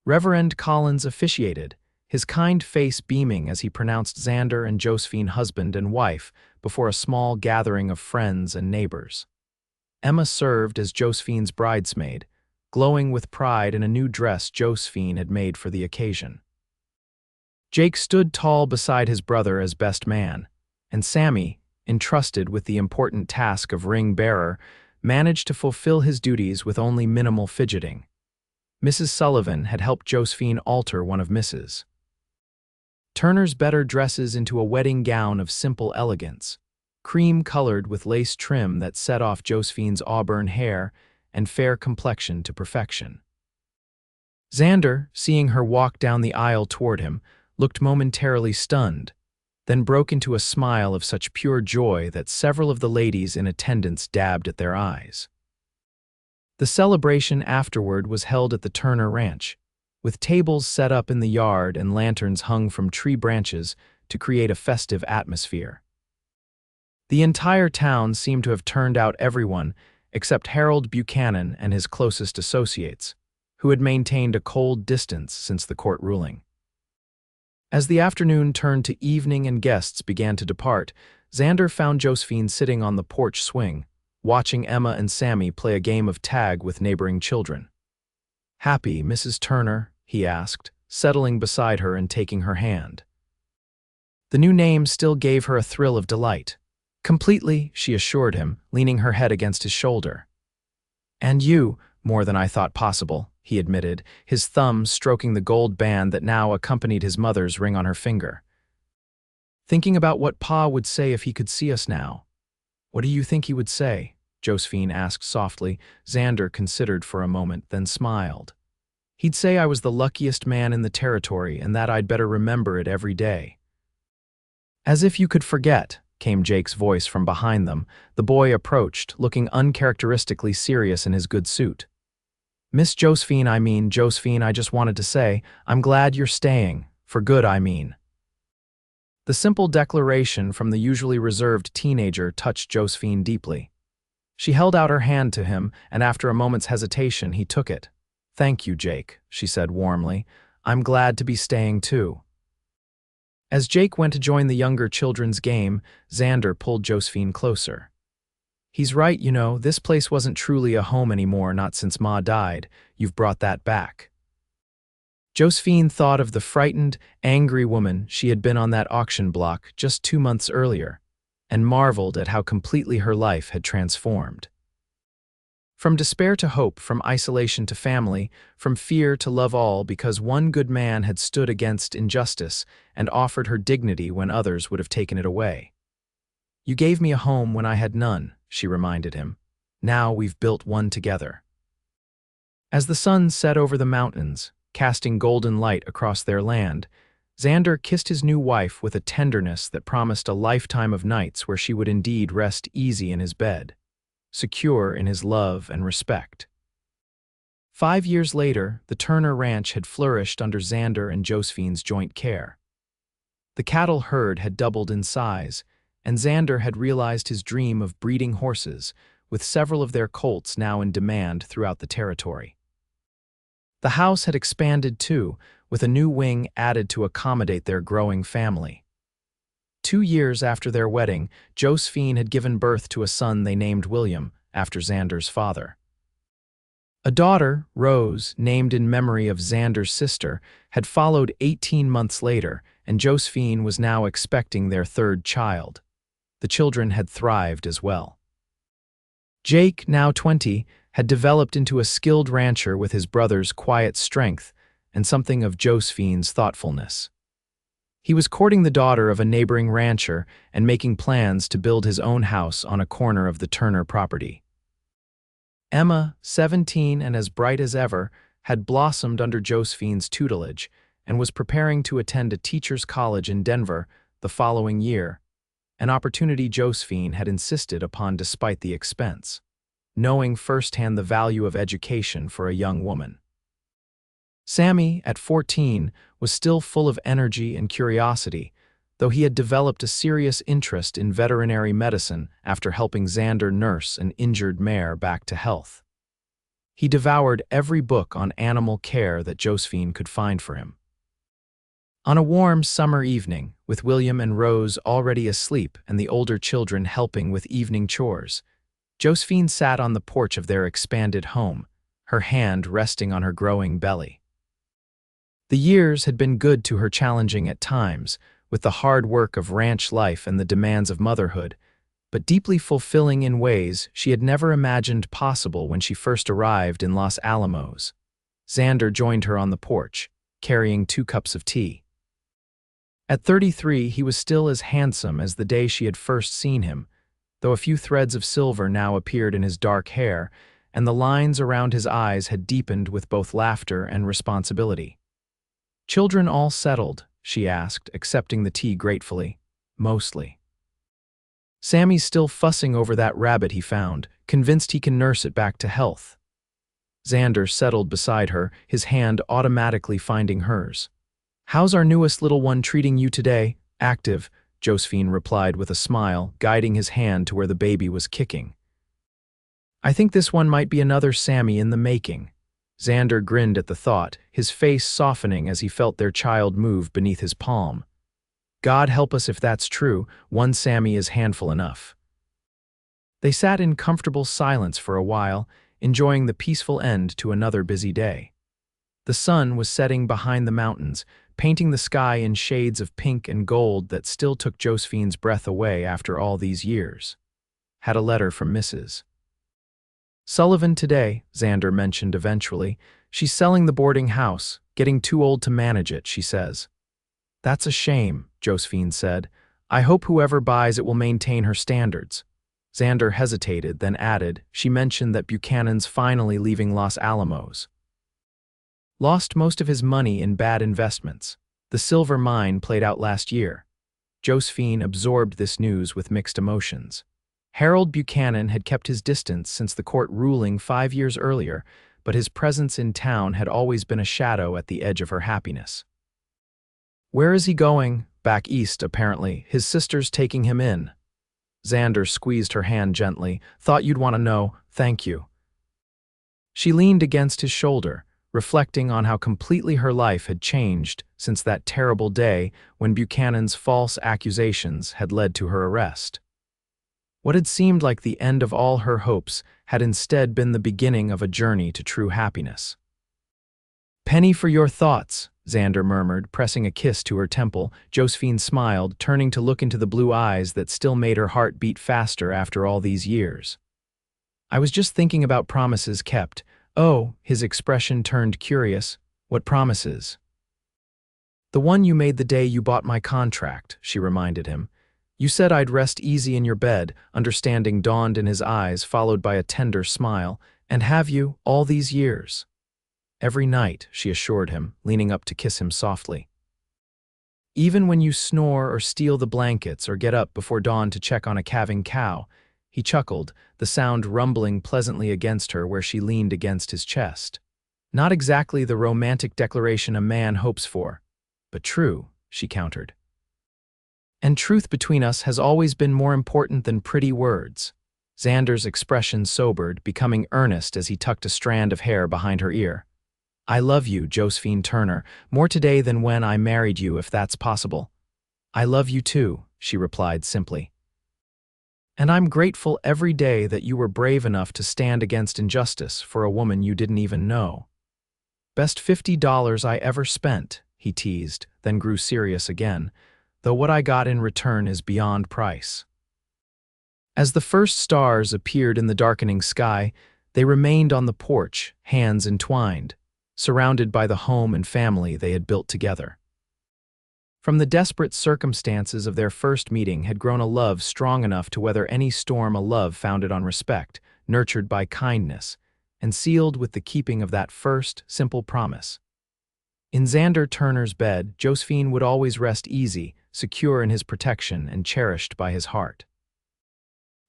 Reverend Collins officiated, his kind face beaming as he pronounced Xander and Josephine husband and wife before a small gathering of friends and neighbors. Emma served as Josephine's bridesmaid, glowing with pride in a new dress Josephine had made for the occasion. Jake stood tall beside his brother as best man, and Sammy, entrusted with the important task of ring bearer, managed to fulfill his duties with only minimal fidgeting. Mrs. Sullivan had helped Josephine alter one of Mrs. Turner's better dresses into a wedding gown of simple elegance, cream-colored with lace trim that set off Josephine's auburn hair and fair complexion to perfection. Xander, seeing her walk down the aisle toward him, looked momentarily stunned, then broke into a smile of such pure joy that several of the ladies in attendance dabbed at their eyes. The celebration afterward was held at the Turner Ranch, with tables set up in the yard and lanterns hung from tree branches to create a festive atmosphere. The entire town seemed to have turned out everyone except Harold Buchanan and his closest associates, who had maintained a cold distance since the court ruling. As the afternoon turned to evening and guests began to depart, Xander found Josephine sitting on the porch swing, watching Emma and Sammy play a game of tag with neighboring children. "Happy, Mrs. Turner?" he asked, settling beside her and taking her hand. The new name still gave her a thrill of delight. "Completely," she assured him, leaning her head against his shoulder. "And you, More than I thought possible, he admitted, his thumb stroking the gold band that now accompanied his mother's ring on her finger. Thinking about what Pa would say if he could see us now. What do you think he would say? Josephine asked softly. Xander considered for a moment, then smiled. He'd say I was the luckiest man in the territory and that I'd better remember it every day. As if you could forget, came Jake's voice from behind them. The boy approached, looking uncharacteristically serious in his good suit. Miss Josephine, I just wanted to say, I'm glad you're staying. For good, I mean. The simple declaration from the usually reserved teenager touched Josephine deeply. She held out her hand to him, and after a moment's hesitation, he took it. Thank you, Jake, she said warmly. I'm glad to be staying too. As Jake went to join the younger children's game, Xander pulled Josephine closer. He's right, this place wasn't truly a home anymore, not since Ma died. You've brought that back. Josephine thought of the frightened, angry woman she had been on that auction block just 2 months earlier, and marveled at how completely her life had transformed. From despair to hope, from isolation to family, from fear to love, all because one good man had stood against injustice and offered her dignity when others would have taken it away. You gave me a home when I had none, she reminded him. Now we've built one together. As the sun set over the mountains, casting golden light across their land, Xander kissed his new wife with a tenderness that promised a lifetime of nights where she would indeed rest easy in his bed, secure in his love and respect. 5 years later, the Turner ranch had flourished under Xander and Josephine's joint care. The cattle herd had doubled in size, and Xander had realized his dream of breeding horses, with several of their colts now in demand throughout the territory. The house had expanded too, with a new wing added to accommodate their growing family. 2 years after their wedding, Josephine had given birth to a son they named William, after Xander's father. A daughter, Rose, named in memory of Xander's sister, had followed 18 months later, and Josephine was now expecting their third child. The children had thrived as well. Jake, now 20, had developed into a skilled rancher with his brother's quiet strength and something of Josephine's thoughtfulness. He was courting the daughter of a neighboring rancher and making plans to build his own house on a corner of the Turner property. Emma, 17 and as bright as ever, had blossomed under Josephine's tutelage and was preparing to attend a teacher's college in Denver the following year, an opportunity Josephine had insisted upon despite the expense, knowing firsthand the value of education for a young woman. Sammy, at 14, was still full of energy and curiosity, though he had developed a serious interest in veterinary medicine after helping Xander nurse an injured mare back to health. He devoured every book on animal care that Josephine could find for him. On a warm summer evening, with William and Rose already asleep and the older children helping with evening chores, Josephine sat on the porch of their expanded home, her hand resting on her growing belly. The years had been good to her, challenging at times, with the hard work of ranch life and the demands of motherhood, but deeply fulfilling in ways she had never imagined possible when she first arrived in Los Alamos. Xander joined her on the porch, carrying 2 cups of tea. At 33, he was still as handsome as the day she had first seen him, though a few threads of silver now appeared in his dark hair, and the lines around his eyes had deepened with both laughter and responsibility. "Children all settled?" she asked, accepting the tea gratefully. "Mostly." "Sammy's still fussing over that rabbit he found, convinced he can nurse it back to health." Xander settled beside her, his hand automatically finding hers. "How's our newest little one treating you today?" "Active," Josephine replied with a smile, guiding his hand to where the baby was kicking. "I think this one might be another Sammy in the making." Xander grinned at the thought, his face softening as he felt their child move beneath his palm. God help us if that's true, one Sammy is handful enough. They sat in comfortable silence for a while, enjoying the peaceful end to another busy day. The sun was setting behind the mountains, painting the sky in shades of pink and gold that still took Josephine's breath away after all these years. Had a letter from Mrs. Sullivan today, Xander mentioned eventually. She's selling the boarding house, getting too old to manage it, she says. That's a shame, Josephine said. I hope whoever buys it will maintain her standards. Xander hesitated, then added, she mentioned that Buchanan's finally leaving Los Alamos. Lost most of his money in bad investments. The silver mine played out last year. Josephine absorbed this news with mixed emotions. Harold Buchanan had kept his distance since the court ruling 5 years earlier, but his presence in town had always been a shadow at the edge of her happiness. Where is he going? Back east, apparently. His sister's taking him in. Xander squeezed her hand gently. Thought you'd want to know. Thank you. She leaned against his shoulder, reflecting on how completely her life had changed since that terrible day when Buchanan's false accusations had led to her arrest. What had seemed like the end of all her hopes had instead been the beginning of a journey to true happiness. Penny for your thoughts, Xander murmured, pressing a kiss to her temple. Josephine smiled, turning to look into the blue eyes that still made her heart beat faster after all these years. I was just thinking about promises kept. Oh, his expression turned curious. What promises? The one you made the day you bought my contract, she reminded him. You said I'd rest easy in your bed, understanding dawned in his eyes, followed by a tender smile. And have you, all these years? Every night, she assured him, leaning up to kiss him softly. Even when you snore or steal the blankets or get up before dawn to check on a calving cow, he chuckled, the sound rumbling pleasantly against her where she leaned against his chest. Not exactly the romantic declaration a man hopes for, but true, she countered. And truth between us has always been more important than pretty words. Xander's expression sobered, becoming earnest as he tucked a strand of hair behind her ear. I love you, Josephine Turner, more today than when I married you, if that's possible. I love you too, she replied simply. And I'm grateful every day that you were brave enough to stand against injustice for a woman you didn't even know. Best $50 I ever spent, he teased, then grew serious again, though what I got in return is beyond price. As the first stars appeared in the darkening sky, they remained on the porch, hands entwined, surrounded by the home and family they had built together. From the desperate circumstances of their first meeting had grown a love strong enough to weather any storm, a love founded on respect, nurtured by kindness, and sealed with the keeping of that first, simple promise. In Xander Turner's bed, Josephine would always rest easy, secure in his protection and cherished by his heart.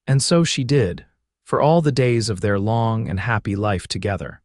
And so she did, for all the days of their long and happy life together.